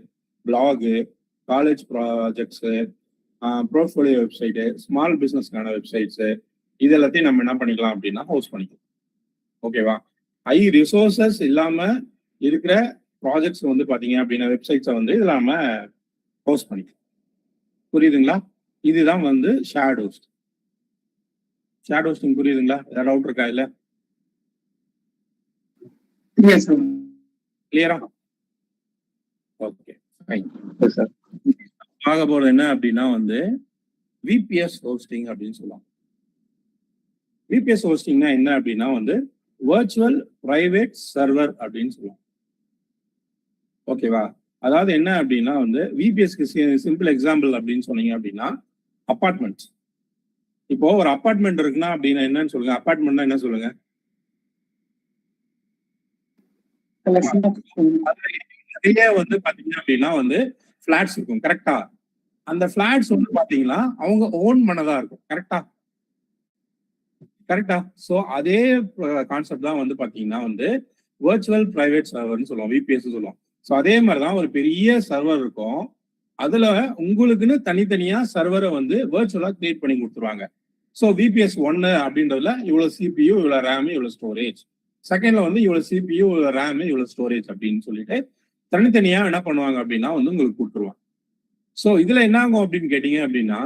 S1: blog, college projects, portfolio website, small பிஸ்னஸ்க்கான வெப்சைட்ஸு, இது எல்லாத்தையும் நம்ம என்ன பண்ணிக்கலாம் அப்படின்னா ஹோஸ்ட் பண்ணிக்கலாம். ஓகேவா? ஹை ரிசோர்சஸ் இல்லாம இருக்கிற ப்ராஜெக்ட்ஸ் வந்து பாத்தீங்க அப்படின்னா வெப்சைட்ஸை வந்து இதில் நம்ம ஹோஸ்ட் பண்ணிக்கலாம். புரியுதுங்களா? இதுதான் வந்து ஷேடோஸ்ட். ஷேடோஸ்டிங் புரியுதுங்களா? ஏதாவது டவுட் இருக்கா இல்ல? கிளியரா? Okay, fine.
S2: சார்
S1: பார்க்க போறது என்ன அப்படின்னா வந்து விபிஎஸ் ஹோஸ்டிங் அப்படின்னு சொல்லுவாங்க. விபிஎஸ் ஹோஸ்டிங்னா என்ன அப்படின்னா வந்து வர்ச்சுவல் பிரைவேட் சர்வர் அப்படின்னு சொல்லுவாங்க. ஓகேவா? அதாவது என்ன அப்படின்னா வந்து விபிஎஸ்க்கு சிம்பிள் எக்ஸாம்பிள் அப்படின்னு சொன்னீங்க அப்படின்னா அபார்ட்மெண்ட். இப்போ ஒரு அபார்ட்மெண்ட் இருக்குன்னா அப்படின்னா என்னன்னு சொல்லுங்க. அபார்ட்மெண்ட்னா என்ன சொல்லுங்க? நிறைய வந்து பாத்தீங்க அப்படின்னா வந்து பிளாட்ஸ் இருக்கும். கரெக்டா? அந்த பிளாட்ஸ் வந்து பாத்தீங்கன்னா அவங்க ஓன் பண்ணதா இருக்கும். கரெக்டா? கரெக்டா? சோ அதே கான்செப்ட் தான் வந்து பாத்தீங்கன்னா வந்து வர்ச்சுவல் பிரைவேட் சர்வர்னு சொல்லுவோம். விபிஎஸ் சொல்லுவோம். சோ அதே மாதிரிதான் ஒரு பெரிய சர்வர் இருக்கும். அதுல உங்களுக்குன்னு தனித்தனியா சர்வரை வந்து வர்ச்சுவலா கிரியேட் பண்ணி கொடுத்துருவாங்க. ஸோ விபிஎஸ் 1 அப்படின்றதுல இவ்வளவு சிபியூ, இவ்வளவு ரேம், இவ்வளவு ஸ்டோரேஜ். செகண்ட்ல வந்து இவ்வளவு சிபியூ, இவ்வளவு ரேம், இவ்வளவு ஸ்டோரேஜ் அப்படின்னு சொல்லிட்டு தனித்தனியா என்ன பண்ணுவாங்க அப்படின்னா வந்து உங்களுக்கு கொடுத்துருவாங்க. ஸோ இதுல என்ன ஆகும் அப்படின்னு கேட்டீங்க அப்படின்னா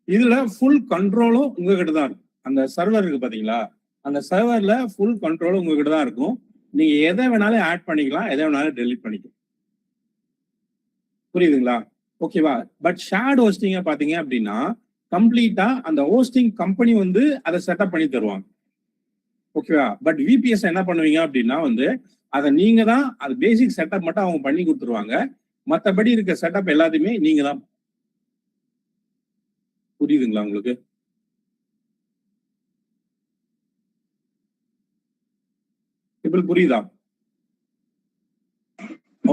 S1: இதுல ஃபுல் கண்ட்ரோலும் உங்ககிட்ட தான் இருக்கும். அந்த சர்வர் இருக்கு பாத்தீங்களா, அந்த சர்வர்ல ஃபுல் கண்ட்ரோலும் உங்ககிட்ட தான் இருக்கும். நீங்க எதை வேணாலும் ஆட் பண்ணிக்கலாம், எதை வேணாலும் டெலிட் பண்ணிக்கலாம். புரியுதுங்களா? ஓகேவா? பட் ஷேர்ட் ஹோஸ்டிங்க பாத்தீங்க அப்படின்னா கம்ப்ளீட்டா அந்த ஹோஸ்டிங் கம்பெனி வந்து அதை செட்டப் பண்ணி தருவாங்க. ஓகேவா? பட் விபிஎஸ் என்ன பண்ணுவீங்க அப்படின்னா வந்து அதை நீங்க தான் அது பேசிக் செட்டப் மட்டும் அவங்க பண்ணி கொடுத்துருவாங்க. மற்றபடி இருக்க செட்டப் எல்லாத்தையுமே நீங்க தான். புரியுதுங்களா உங்களுக்கு? இப்படி புரியுதா?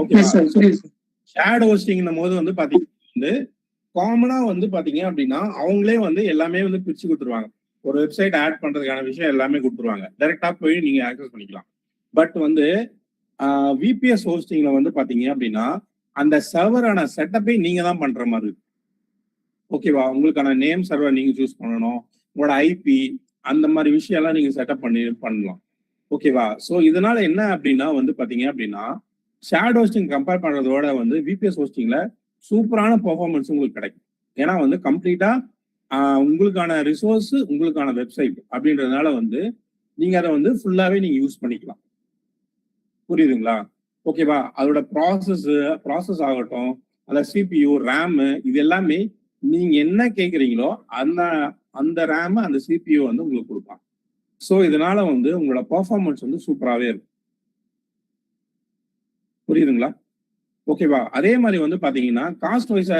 S1: ஓகே. ஷேர்ட் ஹோஸ்டிங் போது வந்து பாத்தீங்கன்னா வந்து காமனா வந்து பாத்தீங்க அப்படின்னா அவங்களே வந்து எல்லாமே வந்து பிரிச்சு கொடுத்துருவாங்க. ஒரு வெப்சைட் ஆட் பண்றதுக்கான விஷயம் எல்லாமே கொடுத்துருவாங்க. டைரக்டா போய் நீங்க ஆக்சஸ் பண்ணிக்கலாம். பட் வந்து விபிஎஸ் ஹோஸ்டிங்ல வந்து பாத்தீங்க அப்படின்னா அந்த சர்வரான செட்டப்பை நீங்க தான் பண்ற மாதிரி இருக்கு. ஓகேவா? உங்களுக்கான நேம் சர்வர் நீங்க சூஸ் பண்ணணும். உங்களோட ஐபி அந்த மாதிரி விஷயம் எல்லாம் நீங்க செட்டப் பண்ணலாம். ஓகேவா? ஸோ இதனால என்ன அப்படின்னா வந்து பாத்தீங்க அப்படின்னா ஷேர்ட் ஹோஸ்டிங் கம்பேர் பண்றதோட வந்து விபிஎஸ் ஹோஸ்டிங்ல சூப்பரான பெர்ஃபார்மன்ஸ் உங்களுக்கு கிடைக்கும். ஏன்னா வந்து கம்ப்ளீட்டா உங்களுக்கான ரிசோர்ஸ், உங்களுக்கான வெப்சைட் அப்படின்றதுனால வந்து நீங்க அதை வந்து ஃபுல்லாவே நீங்க யூஸ் பண்ணிக்கலாம். புரியுதுங்களா? ஓகேவா? அதோட ப்ராசஸ் ஆகட்டும், அந்த சிபியூ, ரேம் இது எல்லாமே நீங்க என்ன கேட்குறீங்களோ அந்த அந்த ரேம், அந்த சிபியூ வந்து உங்களுக்கு கொடுப்பாங்க. ஸோ இதனால வந்து உங்களோட பெர்ஃபார்மன்ஸ் வந்து சூப்பராகவே இருக்கும். புரியுதுங்களா? ஓகேவா? அதே மாதிரி வந்து பாத்தீங்கன்னா காஸ்ட் வைஸ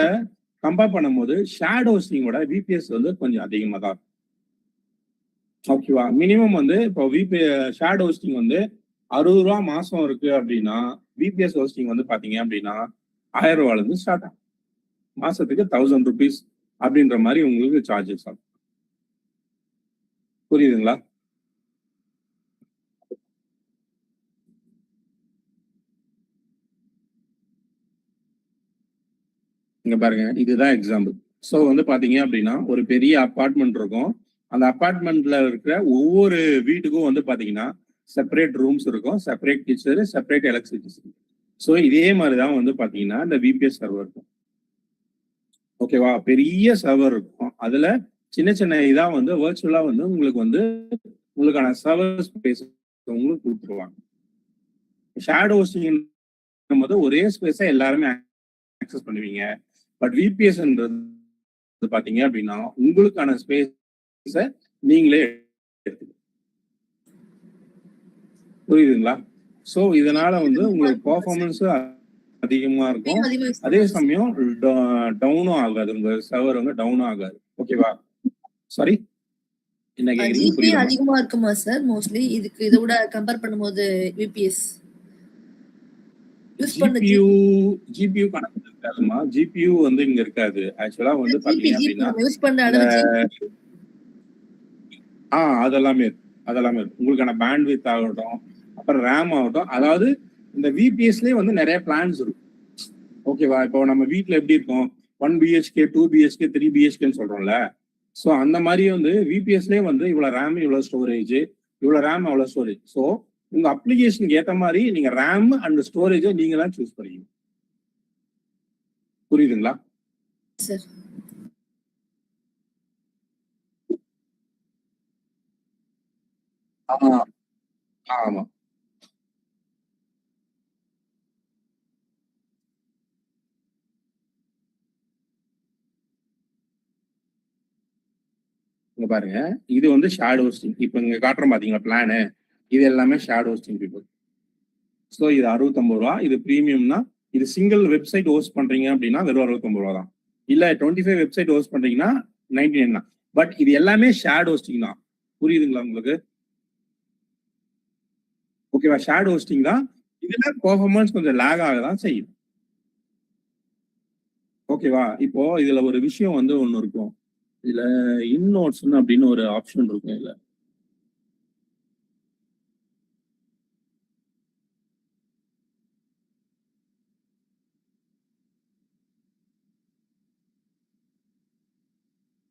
S1: கம்பேர் பண்ணும்போது ஷேர்ட் ஹோஸ்டிங்கோட விபிஎஸ் வந்து கொஞ்சம் அதிகமா தான் இருக்கும். ஓகேவா? மினிமம் வந்து இப்போ ஷேர்ட் ஹோஸ்டிங் வந்து 60 ரூபா மாசம் இருக்கு அப்படின்னா விபிஎஸ் ஹோஸ்டிங் வந்து பாத்தீங்க அப்படின்னா 1000 ரூபாயில இருந்து ஸ்டார்ட் ஆகும். மாசத்துக்கு 1000 rupees அப்படின்ற மாதிரி உங்களுக்கு சார்ஜஸ் ஆகும். புரியுதுங்களா? இங்க பாருங்க, இதுதான் எக்ஸாம்பிள். ஸோ வந்து பாத்தீங்க அப்படின்னா ஒரு பெரிய அபார்ட்மெண்ட் இருக்கும். அந்த அபார்ட்மெண்ட்ல இருக்கிற ஒவ்வொரு வீட்டுக்கும் வந்து பாத்தீங்கன்னா செப்பரேட் ரூம்ஸ் இருக்கும், separate kitchen, separate electricity. So இதே மாதிரிதான் வந்து பாத்தீங்கன்னா இந்த விபிஎஸ் சர்வர் இருக்கும். ஓகேவா? பெரிய சர்வர் இருக்கும். அதுல சின்ன சின்ன இதா வந்து வர்ச்சுவலா வந்து உங்களுக்கு வந்து உங்களுக்கான சர்வர் ஸ்பேஸ் உங்களுக்கு கொடுத்துருவாங்க. ஷேர்ட் ஹோஸ்டிங் போது ஒரே ஸ்பேஸை எல்லாருமே ஆக்சஸ் பண்ணுவீங்க. பட் விபிஎஸ்ன்றது பாத்தீங்க அப்படின்னா உங்களுக்கான ஸ்பேஸை நீங்களே எடுத்துக்கணும். புரியுதுங்களா? ஸோ இதனால வந்து உங்களுக்கு பெர்ஃபார்மன்ஸ் அதிகமா இருக்கும். அதே சமயம் டவுனும் ஆகாது. உங்க சர்வர் வந்து டவுனும் ஆகாது. ஓகேவா? சாரி, என்ன கேக்குறீங்க?
S4: ஜிபி அதிகமா இருக்குமா சார்? மோஸ்ட்லி இதுக்கு இதோட கம்பேர் பண்ணும்போது விபிஎஸ் யூஸ் பண்ண
S1: ஜிபியூ கணக்கு இருக்காதுமா. ஜிபியூ வந்து இங்க இருக்காது. ஆக்சுவலா வந்து பாத்தீங்க அப்படின்னா
S4: யூஸ் பண்ண அளவு
S1: அதெல்லாமே இருக்கு. உங்களுக்கான பேண்ட்வித் ஆகட்டும், அப்புறம் ரேம் ஆகட்டும். அதாவது இந்த விபிஎஸ்லயே வந்து நிறைய பிளான்ஸ் இருக்கும். ஓகேவா? இப்போ நம்ம வீட்டுல எப்படி இருக்கும், 1 பிஹெச்கே, 2 பிஹெச்கே, 3 பிஹெச்கேன்னு சொல்றோம்ல. ஸோ அந்த மாதிரி வந்து விபிஎஸ்லயே வந்து இவ்வளவு ரேம், இவ்வளவு ஸ்டோரேஜ், இவ்வளவு ரேம், அவ்வளவு ஸ்டோரேஜ். ஸோ உங்க அப்ளிகேஷனுக்கு ஏற்ற மாதிரி நீங்க ரேம் அண்ட் ஸ்டோரேஜை நீங்க தான் சூஸ் பண்ணிக்கணும். புரியுதுங்களா?
S4: சார்
S1: ஆமா. இங்க பாருங்க, இது வந்து ஷேர்ட் ஹோஸ்டிங். இப்போ இங்க காட்டுறோம் பாத்தீங்களா பிளானு, இது எல்லாமே ஷேர்ட் ஹோஸ்டிங் பீப்புள். ஸோ இது 69 ரூபா. இது ப்ரீமியம்னா இது சிங்கிள் வெப்சைட் ஹோஸ்ட் பண்றீங்க அப்படின்னா வெறும் 69 ரூபா தான். இல்ல 25 வெப்சைட் ஹோஸ்ட் பண்றீங்கன்னா 99 தான். பட் இது எல்லாமே ஷேர்ட் ஹோஸ்டிங் தான். புரியுதுங்களா உங்களுக்கு? ஓகேவா? ஷேர்ட் ஹோஸ்டிங் தான். இதுல பெர்ஃபார்மன்ஸ் கொஞ்சம் லேக் ஆக தான் செய்யும். ஓகேவா? இப்போ இதுல ஒரு விஷயம் வந்து ஒண்ணு இருக்கும். இதுல இன்நோட்ஸ் அப்படின்னு ஒரு ஆப்ஷன் இருக்கும் இதுல.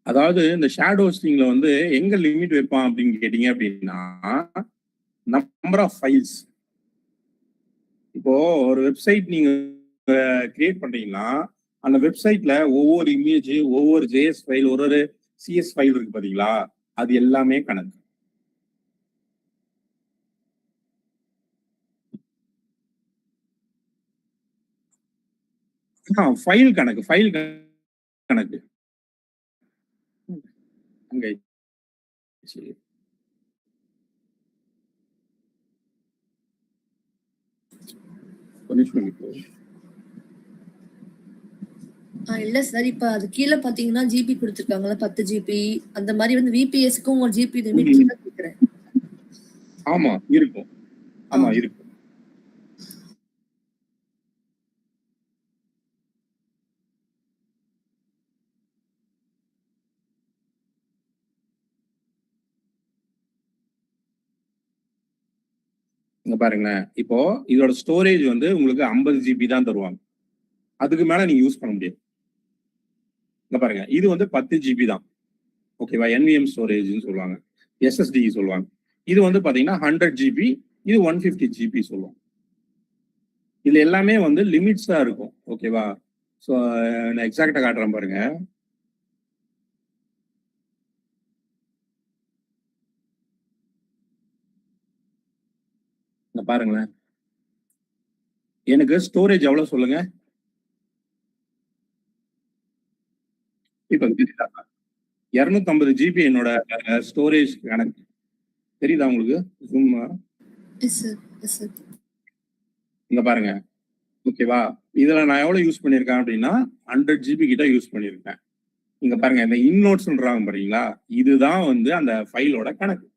S1: அதாவது இந்த ஷேடோ ஹோஸ்டிங்ல வந்து எங்க லிமிட் வைப்பான் அப்படின்னு கேட்டீங்க அப்படின்னா, நம்பர் ஆஃப் ஃபைல்ஸ். இப்போ ஒரு வெப்சைட் நீங்க கிரியேட் பண்றீங்கன்னா, அந்த வெப்சைட்ல ஒவ்வொரு இமேஜ், ஒவ்வொரு ஜேஎஸ் ஃபைல், ஒரு சிஎஸ் ஃபைல் இருக்கு பாத்தீங்களா, அது எல்லாமே கணக்கு. ஃபைல் கணக்கு, ஃபைல் கணக்கு. அங்க சரி.
S4: இல்ல சார், இப்ப அது கீழே பாத்தீங்கன்னா ஜிபி கொடுத்துருக்காங்களா 10 ஜிபி அந்த மாதிரி வந்து விபிஎஸ்க்கும் ஒரு ஜிபி லிமிட் கேக்குறேன்.
S1: ஆமா இருக்கும். ஆமா இருக்கும். இங்க பாருங்களேன், இப்போ இதோட ஸ்டோரேஜ் வந்து உங்களுக்கு 50 ஜிபி தான் தருவாங்க. அதுக்கு மேல நீங்க யூஸ் பண்ண முடியாது. இங்க பாருங்க, இது வந்து 10 ஜிபி தான். ஓகேவா? NVM ஸ்டோரேஜ்னு சொல்லுவாங்க, SSD சொல்லுவாங்க. இது வந்து பாத்தீங்கன்னா 100 ஜிபி, இது 150 ஜிபி சொல்லுவோம். இதுல எல்லாமே வந்து லிமிட்ஸ் தான் இருக்கும். ஓகேவா? ஸோ நான் எக்ஸாக்டா காட்டுறேன் பாருங்க. பாருங்களேன், எனக்கு ஸ்டோரேஜ் எவ்வளவு சொல்லுங்க. இப்ப 250 ஜிபி என்னோட ஸ்டோரேஜ் கணக்கு. தெரியுதா உங்களுக்கு? இங்க பாருங்க. ஓகேவா? இதுல நான் எவ்வளவு யூஸ் பண்ணிருக்கேன் அப்படின்னா 100 ஜிபி கிட்ட யூஸ் பண்ணிருக்கேன். இங்க பாருங்க, இந்த இன்நோட்ஸ்ன்றாங்க பாத்தீங்களா, இதுதான் வந்து அந்த ஃபைலோட கணக்கு.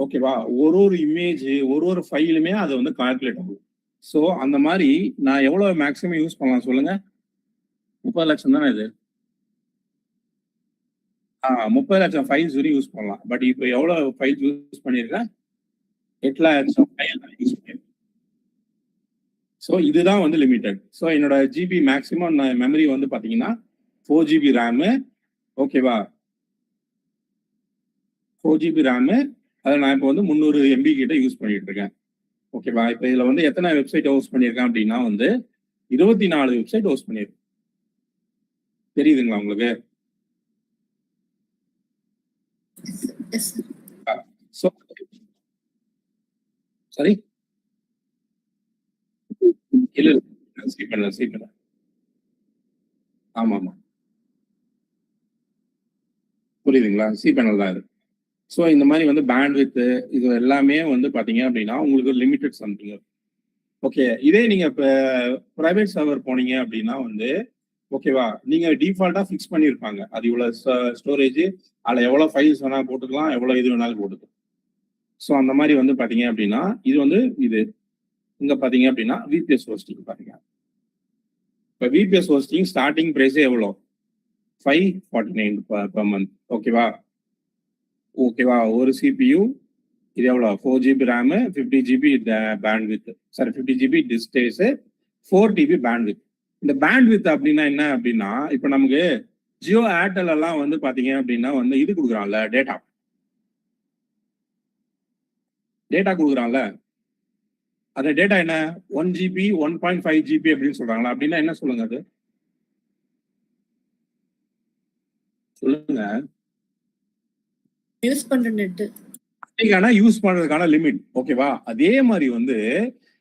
S1: ஓகேவா? ஒரு இமேஜ், ஒரு ஃபைலுமே அது வந்து கால்குலேட் ஆகும். ஸோ அந்த மாதிரி நான் எவ்வளவு மேக்ஸிமம் யூஸ் பண்ணலாம் சொல்லுங்க? 30 லட்சம் தானே இது? 30 லட்சம் ஃபைல்ஸ் வரையும் யூஸ் பண்ணலாம். பட் இப்போ எவ்வளவு ஃபைல்ஸ் யூஸ் பண்ணிருக்கேன்? 8 லட்சம் ஃபைல் யூஸ் பண்ணிருக்கேன். ஸோ இதுதான் வந்து லிமிட்டட். ஸோ என்னோட ஜிபி மேக்ஸிமம் மெமரி வந்து பாத்தீங்கன்னா 4 ஜிபி ரேமு. ஓகேவா? 4 ஜிபி ரேமு. அதை நான் இப்போ வந்து 300 MB கிட்ட யூஸ் பண்ணிட்டு இருக்கேன். ஓகேவா? இப்போ இதுல வந்து எத்தனை வெப்சைட் ஹோஸ்ட் பண்ணியிருக்கேன் அப்படின்னா வந்து 24 வெப்சைட் ஹோஸ்ட் பண்ணியிருக்கேன். தெரியுதுங்களா உங்களுக்கு? சரி, இல்ல இல்ல, ஆமா ஆமா, புரியுதுங்களா? சி பேனல் தான் இது. ஸோ இந்த மாதிரி வந்து பேண்ட்வித் இது எல்லாமே வந்து பாத்தீங்க அப்படின்னா உங்களுக்கு லிமிடெட் சம்திங். ஓகே, இதே நீங்க இப்போ பிரைவேட் சர்வர் போனீங்க அப்படின்னா வந்து ஓகேவா, நீங்க டிஃபால்ட்டா ஃபிக்ஸ் பண்ணியிருப்பாங்க. அது இவ்வளவு ஸ்டோரேஜ், அதுல எவ்வளவு ஃபைல்ஸ் வேணா போட்டுக்கலாம், எவ்வளவு இது வேணாலும் போட்டுக்கலாம். ஸோ அந்த மாதிரி வந்து பாத்தீங்க அப்படின்னா இது வந்து இது இங்க பாத்தீங்க அப்படின்னா விபிஎஸ் ஹோஸ்டிங் பாருங்க. இப்போ விபிஎஸ் ஹோஸ்டிங் ஸ்டார்டிங் பிரைஸே எவ்வளோ? 549 per month. ஓகேவா? ஓகேவா? ஒரு CPU இது எவ்வளோ? 4 GB RAM, 50 GB bandwidth, sorry 50 GB disk space, 4 TB bandwidth. இந்த பேண்ட்வித் அப்படின்னா என்ன அப்படின்னா, இப்போ நமக்கு ஜியோ ஏர்டெல் எல்லாம் வந்து பாத்தீங்க அப்படின்னா வந்து இது கொடுக்குறாங்கல்ல, டேட்டா கொடுக்குறாங்கல்ல, அந்த டேட்டா என்ன 1 GB 1.5 GB அப்படின்னு சொல்றாங்களா? அப்படின்னா என்ன சொல்லுங்க? அது சொல்லுங்க.
S4: யூஸ் பண்ற நெட்
S1: யூஸ் பண்றதுக்கான லிமிட். ஓகேவா? அதே மாதிரி வந்து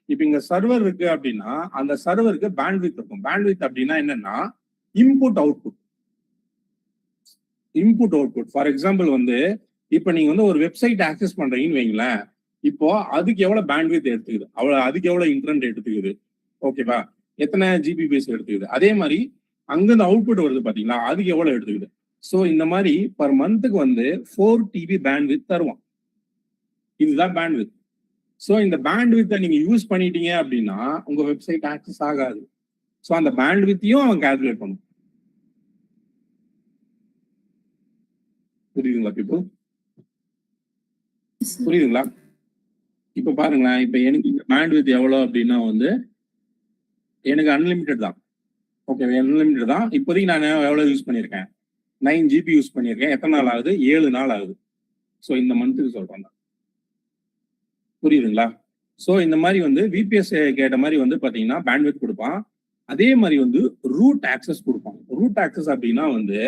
S1: இப்ப இங்க சர்வர் இருக்கு அப்படின்னா அந்த சர்வருக்கு பேண்ட்வித் இருக்கும். பேண்ட்வித் அப்படின்னா என்னன்னா input output. Input output. For example வந்து இப்போ நீங்க வந்து ஒரு வெப்சைட் ஆக்சஸ் பண்றீங்கன்னு வைங்களேன், இப்போ அதுக்கு எவ்வளவு பேண்ட்வித் எடுத்துக்குது, அதுக்கு எவ்வளவு இன்டர்நெட் எடுத்துக்குது, ஓகேவா, எத்தனை ஜிபிபிஎஸ் எடுத்துக்குது. அதே மாதிரி அங்கிருந்து அவுட்புட் வருது பாத்தீங்களா, அதுக்கு எவ்வளவு எடுத்துக்குது. ஸோ இந்த மாதிரி பர் மந்த்துக்கு வந்து 4 TB பேண்ட்வித் தருவான். இதுதான் பேண்ட்வித். ஸோ இந்த பேண்ட்வித்தை நீங்க யூஸ் பண்ணிட்டீங்க அப்படின்னா உங்க வெப்சைட் ஆக்சஸ் ஆகாது. ஸோ அந்த பேண்ட்வித்தையும் அவன் கால்குலேட் பண்ணும். புரியுதுங்களா பீப்புள்? புரியுதுங்களா? இப்ப பாருங்களேன், இப்ப எனக்கு இந்த பேண்ட்வித் எவ்வளவு அப்படின்னா வந்து எனக்கு அன்லிமிட்டட் தான். ஓகே, அன்லிமிட்டட் தான். இப்போதைக்கு நான் எவ்வளவு யூஸ் பண்ணியிருக்கேன், 9 GB யூஸ் பண்ணியிருக்கேன். எத்தனை நாள் ஆகுது, 7 நாள் ஆகுது. ஸோ இந்த மந்த்துக்கு சொல்றேன் நான். புரியுதுங்களா? ஸோ இந்த மாதிரி வந்து விபிஎஸ் கேட்ட மாதிரி வந்து பாத்தீங்கன்னா பேண்ட்வித் கொடுப்பான். அதே மாதிரி வந்து ரூட் ஆக்சஸ் கொடுப்பான். ரூட் ஆக்சஸ் அப்படின்னா வந்து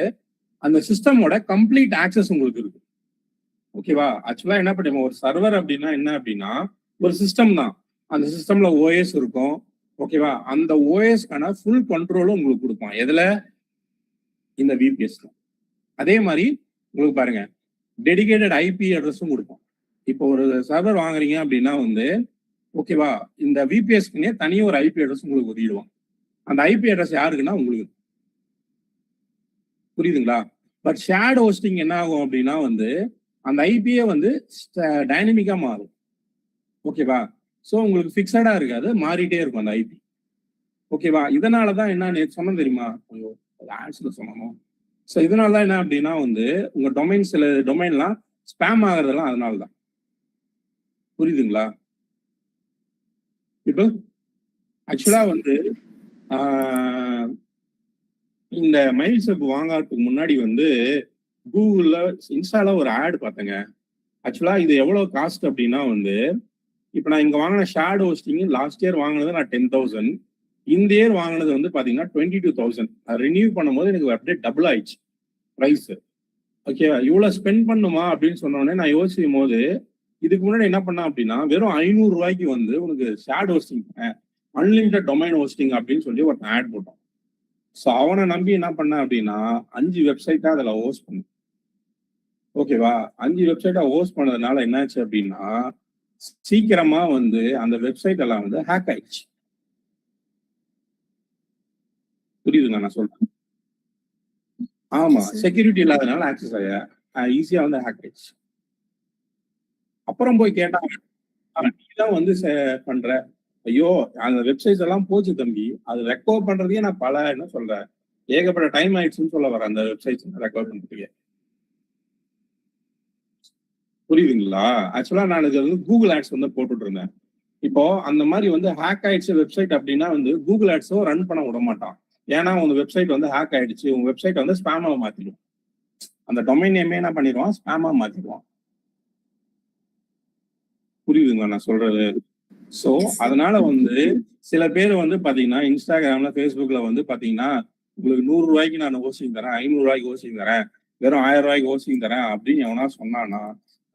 S1: அந்த சிஸ்டமோட கம்ப்ளீட் ஆக்சஸ் உங்களுக்கு இருக்கு. ஓகேவா? ஆக்சுவலா என்ன பண்ணுவோம், ஒரு சர்வர் அப்படின்னா என்ன அப்படின்னா ஒரு சிஸ்டம் தான். அந்த சிஸ்டம்ல ஓஎஸ் இருக்கும். ஓகேவா? அந்த ஓஎஸ்க்கான ஃபுல் கண்ட்ரோலும் உங்களுக்கு கொடுப்பான். எதுல? இந்த விபிஎஸ். அதே மாதிரி உங்களுக்கு பாருங்க, டெடிகேட்டட் ஐபி அட்ரஸும் கொடுப்போம். இப்போ ஒரு சர்வர் வாங்குறீங்க அப்படின்னா வந்து ஓகேவா, இந்த விபிஎஸ்க்குனே தனியாக ஒரு ஐபி அட்ரஸ் உங்களுக்கு ஒதுக்கிடுவான். அந்த ஐபி அட்ரஸ் யாருக்குன்னா உங்களுக்கு. புரியுதுங்களா? பட் ஷேர்ட் ஹோஸ்டிங் என்ன ஆகும் அப்படின்னா வந்து அந்த ஐபியே வந்து டைனமிக்கா மாறும். ஓகேவா? ஸோ உங்களுக்கு ஃபிக்ஸடா இருக்காது, மாறிட்டே இருக்கும் அந்த ஐபி. ஓகேவா? இதனாலதான் என்ன சொன்னோம் தெரியுமா, ஆட்ஸ்ல சொன்னோம். ஸோ இதனால தான் என்ன அப்படின்னா வந்து உங்க டொமைன், சில டொமைன்லாம் ஸ்பேம் ஆகுறதெல்லாம் அதனால தான். புரியுதுங்களா? இப்போ ஆக்சுவலா வந்து இந்த மைல்செப் வாங்கிறதுக்கு முன்னாடி வந்து கூகுள்ல, இன்ஸ்டால ஒரு ஆட் பார்த்தேங்க. ஆக்சுவலா இது எவ்வளவு காஸ்ட் அப்படின்னா வந்து இப்போ நான் இங்க வாங்கின ஷேர்ட் ஹோஸ்டிங் லாஸ்ட் இயர் வாங்கினது நான் 10,000. இந்த இயர் வாங்கினது வந்து பாத்தீங்கன்னா 22,000. ரினியூ பண்ணும்போது எனக்கு அப்படியே டபுள் ஆயிடுச்சு ப்ரைஸ். ஓகே, இவ்வளவு ஸ்பெண்ட் பண்ணுமா அப்படின்னு சொன்ன உடனே நான் யோசிக்கும் போது இதுக்கு முன்னாடி என்ன பண்ண அப்படின்னா வெறும் 500 ரூபாய்க்கு வந்து உனக்கு shared hosting, unlimited domain hosting அப்படின்னு சொல்லி ஒரு ஆட் போட்டோம். ஸோ அவனை நம்பி என்ன பண்ண அப்படின்னா 5 வெப்சைட்டா அதில் ஹோஸ்ட் பண்ணு. ஓகேவா? 5 வெப்சைட்டா ஹோஸ்ட் பண்ணதுனால என்னாச்சு அப்படின்னா சீக்கிரமா வந்து அந்த வெப்சைட் எல்லாம் வந்து ஹேக் ஆயிடுச்சு. புரியுதுங்க நான் சொல்றேன்? ஆமா, செக்யூரிட்டி இல்லாதனால ஆக்சஸ் ஈஸியா வந்து ஹேக் ஆயிடுச்சு. அப்புறம் போய் கேட்டா நீதான் வந்து பண்ற, ஐயோ அந்த வெப்சைட்ஸ் எல்லாம் போச்சு தம்பி, அது ரெக்கவர் பண்றதையே நான் என்ன சொல்றேன், ஏகப்பட்ட டைம் ஆயிடுச்சுன்னு சொல்ல வரேன் அந்த வெப்சைட்ஸ் ரெக்கவர் பண்றதுக்கு. புரியுதுங்களா? ஆக்சுவலா நான் இது வந்து கூகுள் ஆட்ஸ் வந்து போட்டுட்டு இருந்தேன். இப்போ அந்த மாதிரி வந்து ஹேக் ஆயிடுச்சு வெப்சைட் அப்படின்னா வந்து கூகுள் ஆட்ஸும் ரன் பண்ண விட மாட்டான். ஏன்னா உங்க வெப்சைட் வந்து ஹேக் ஆயிடுச்சு, உங்க வெப்சைட் வந்து ஸ்பேமா மாத்திடுவோம். அந்த டொமைன் நேமே என்ன பண்ணிடுவான், ஸ்பேமா மாத்திடுவான். புரியுதுங்களா நான் சொல்றது? சோ அதனால வந்து சில பேர் வந்து பாத்தீங்கன்னா இன்ஸ்டாகிராம்ல, ஃபேஸ்புக்ல வந்து பாத்தீங்கன்னா உங்களுக்கு 100 ரூபாய்க்கு நான் ஹோஸ்டிங் தரேன், 500 ரூபாய்க்கு ஹோஸ்டிங் தரேன், வெறும் 1000 ரூபாய்க்கு ஹோஸ்டிங் தரேன் அப்படின்னு எவனா சொன்னானா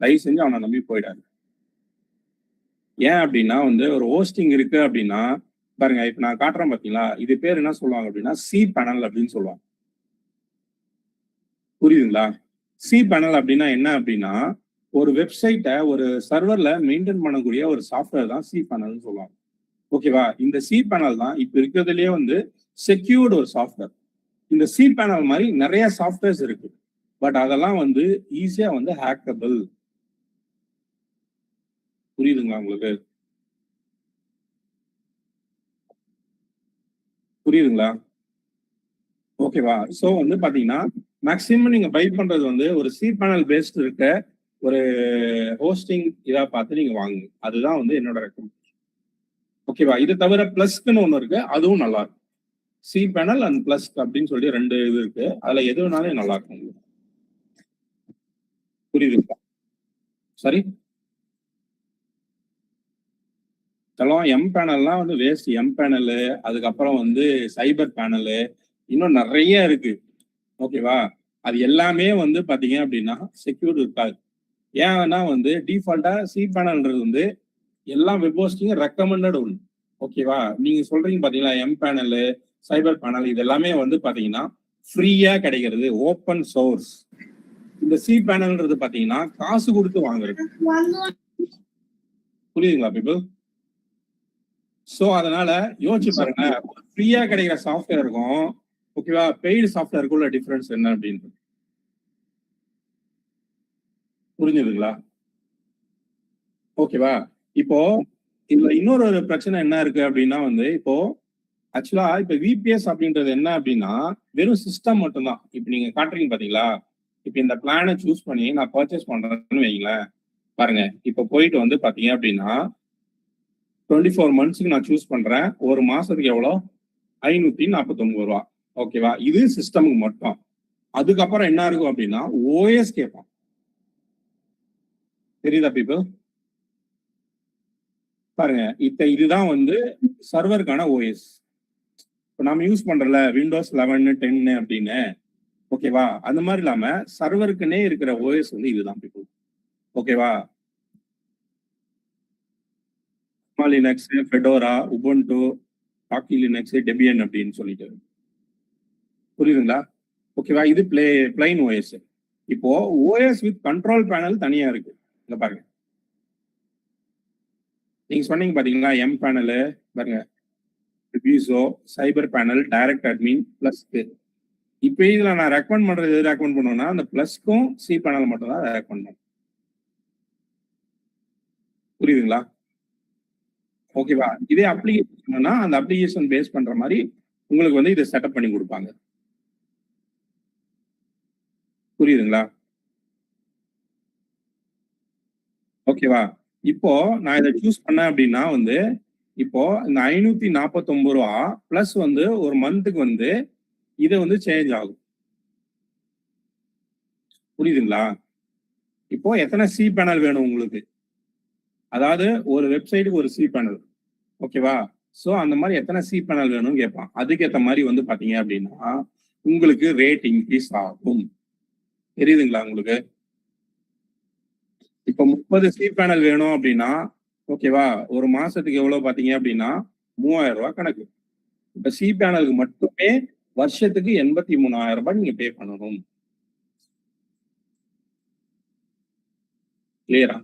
S1: தயவு செஞ்சு அவனை நம்பி போயிடாது. ஏன் அப்படின்னா வந்து ஒரு ஹோஸ்டிங் இருக்கு அப்படின்னா பாருங்க, இப்ப நான் காட்டுறேன் பாத்தீங்களா, இது பேர் என்ன சொல்லுவாங்க அப்படின்னா சி பேனல் அப்படின்னு சொல்லுவாங்க. புரியுதுங்களா? சி பேனல் அப்படின்னா என்ன அப்படின்னா ஒரு வெப்சைட்டை ஒரு சர்வர்ல மெயின்டைன் பண்ணக்கூடிய ஒரு சாஃப்ட்வேர் தான் சி பேனல்னு சொல்லுவாங்க. ஓகேவா? இந்த சி பேனல் தான் இப்ப இருக்கிறதுலயே வந்து செக்யூர்டு ஒரு சாஃப்ட்வேர். இந்த சி பேனல் மாதிரி நிறைய சாஃப்ட்வேர்ஸ் இருக்கு, பட் அதெல்லாம் வந்து ஈஸியா வந்து ஹேக்கபிள். புரியுதுங்களா உங்களுக்கு? புரியுதுங்களா? ஓகேவா? சோ வந்து பாத்தீங்கன்னா மேக்சிமம் நீங்க பை பண்றது வந்து ஒரு சி பேனல் பேஸ்ட் இருக்க ஒரு ஹோஸ்டிங் இதா பார்த்து நீங்க வாங்குங்க. அதுதான் வந்து என்னோட ரெக்கமெண்டேஷன். ஓகேவா? இது தவிர பிளஸ்க்குன்னு ஒண்ணு இருக்கு, அதுவும் நல்லா இருக்கும். சி பேனல் அண்ட் பிளஸ் அப்படின்னு சொல்லி 2 இது இருக்கு, அதுல எது வேணாலும் நல்லா இருக்கும். புரியுதுங்களா? சரி, இதெல்லாம் எம் பேனல்லாம் வந்து வேஸ்ட். எம் பேனலு, அதுக்கப்புறம் வந்து சைபர் பேனலு, இன்னும் நிறைய இருக்கு. ஓகேவா? அது எல்லாமே வந்து பாத்தீங்க அப்படின்னா செக்யூர்ட் இருக்காது. ஏன்னா வந்து டிஃபால்ட்டா சி பேனல்ன்றது வந்து எல்லா வெப் ஹோஸ்டிங் ரெக்கமெண்டட் ஒன்று. ஓகேவா? நீங்க சொல்றீங்க பாத்தீங்களா எம் பேனல், சைபர் பேனல், இது எல்லாமே வந்து பாத்தீங்கன்னா ஃப்ரீயா கிடைக்கிறது, ஓப்பன் சோர்ஸ். இந்த சி பேனல்ன்றது பாத்தீங்கன்னா காசு கொடுத்து வாங்குறது. புரியுதுங்களா பீப்புள்? சோ அதனால யோசிச்சு பாருங்க, ஃப்ரீயா கிடைக்கிற சாஃப்ட்வேருக்கும் ஓகேவா பெய்டு சாஃப்ட்வேருக்கும் உள்ள டிஃபரன்ஸ் என்ன அப்படின்னு புரிஞ்சுதுங்களா? ஓகேவா? இப்போ இதுல இன்னொரு ஒரு பிரச்சனை என்ன இருக்கு அப்படின்னா வந்து இப்போ ஆக்சுவலா இப்ப விபிஎஸ் அப்படின்றது என்ன அப்படின்னா வெறும் சிஸ்டம் மட்டும்தான். இப்ப நீங்க காட்டுறீங்க பாத்தீங்களா, இப்ப இந்த பிளானை சூஸ் பண்ணி நான் பர்ச்சேஸ் பண்றேன்னு வைங்களேன். பாருங்க, இப்ப போயிட்டு வந்து பாத்தீங்க அப்படின்னா 24 மந்த்ஸ்க்கு நான் சூஸ் பண்றேன். ஒரு மாசத்துக்கு எவ்வளவு? 549 ரூபா. ஓகேவா? இது சிஸ்டமுக்கு மட்டும். அதுக்கப்புறம் என்ன இருக்கும் அப்படின்னா ஓஎஸ் கேட்பான். தெரியுதா பீப்புள்? பாருங்க, இதுதான் வந்து சர்வருக்கான ஓஎஸ். இப்போ நம்ம யூஸ் பண்றல விண்டோஸ் 11 10 அப்படின்னு, ஓகேவா? அந்த மாதிரி இல்லாம சர்வருக்குன்னே இருக்கிற ஓஎஸ் வந்து இதுதான் பீப்புள். ஓகேவா? லினக்ஸ், ஃபெடோரா, உபுண்டு, டாக்கி லினக்ஸ், டெபியன் அப்படின்னு சொல்லிட்டு. புரியுதுங்களா? ஓகேவா? இது பிளைன் ஓஎஸ். இப்போ ஓஎஸ் வித் கண்ட்ரோல் பேனல் தனியா இருக்கு. இங்க பாருங்க, நீங்க சொன்னீங்க பாத்தீங்களா எம் பேனல் பாருங்க, விசோ, சைபர் பேனல், டைரக்ட் அட்மின், பிளஸ். இப்போ இதுல நான் ரெக்கமெண்ட் பண்றது எது ரெக்கமெண்ட் பண்ணுவேன்னா அந்த பிளஸ்க்கும் சி பேனல் மட்டும் தான் ரெக்கமெண்ட் பண்ணுவேன். புரியுதுங்களா? ஓகேவா? இதே அப்ளிகேஷன் அந்த அப்ளிகேஷன் பேஸ் பண்ற மாதிரி உங்களுக்கு வந்து இதை செட்டப் பண்ணி கொடுப்பாங்க. புரியுதுங்களா? ஓகேவா? இப்போ நான் இதை சூஸ் பண்ணேன் அப்படின்னா வந்து இப்போ இந்த 549 ரூபா பிளஸ் வந்து ஒரு மந்த்துக்கு வந்து இது வந்து சேஞ்ச் ஆகும். புரியுதுங்களா? இப்போ எத்தனை சி பேனல் வேணும் உங்களுக்கு? அதாவது ஒரு வெப்சைட்டுக்கு ஒரு சி பேனல். ஓகேவா? சோ அந்த மாதிரி எத்தனை சி பேனல் வேணும்னு கேட்பான். அதுக்கேற்ற மாதிரி வந்து பாத்தீங்க அப்படின்னா உங்களுக்கு ரேட் இன்க்ரீஸ் ஆகும். தெரியுதுங்களா உங்களுக்கு? இப்ப 30 சி பேனல் வேணும் அப்படின்னா ஓகேவா, ஒரு மாசத்துக்கு எவ்வளவு பாத்தீங்க அப்படின்னா 3000 ரூபாய் கணக்கு. இப்ப சி பேனலுக்கு மட்டுமே வருஷத்துக்கு 83,000 ரூபாய் நீங்க பே பண்ணணும். கிளியரா?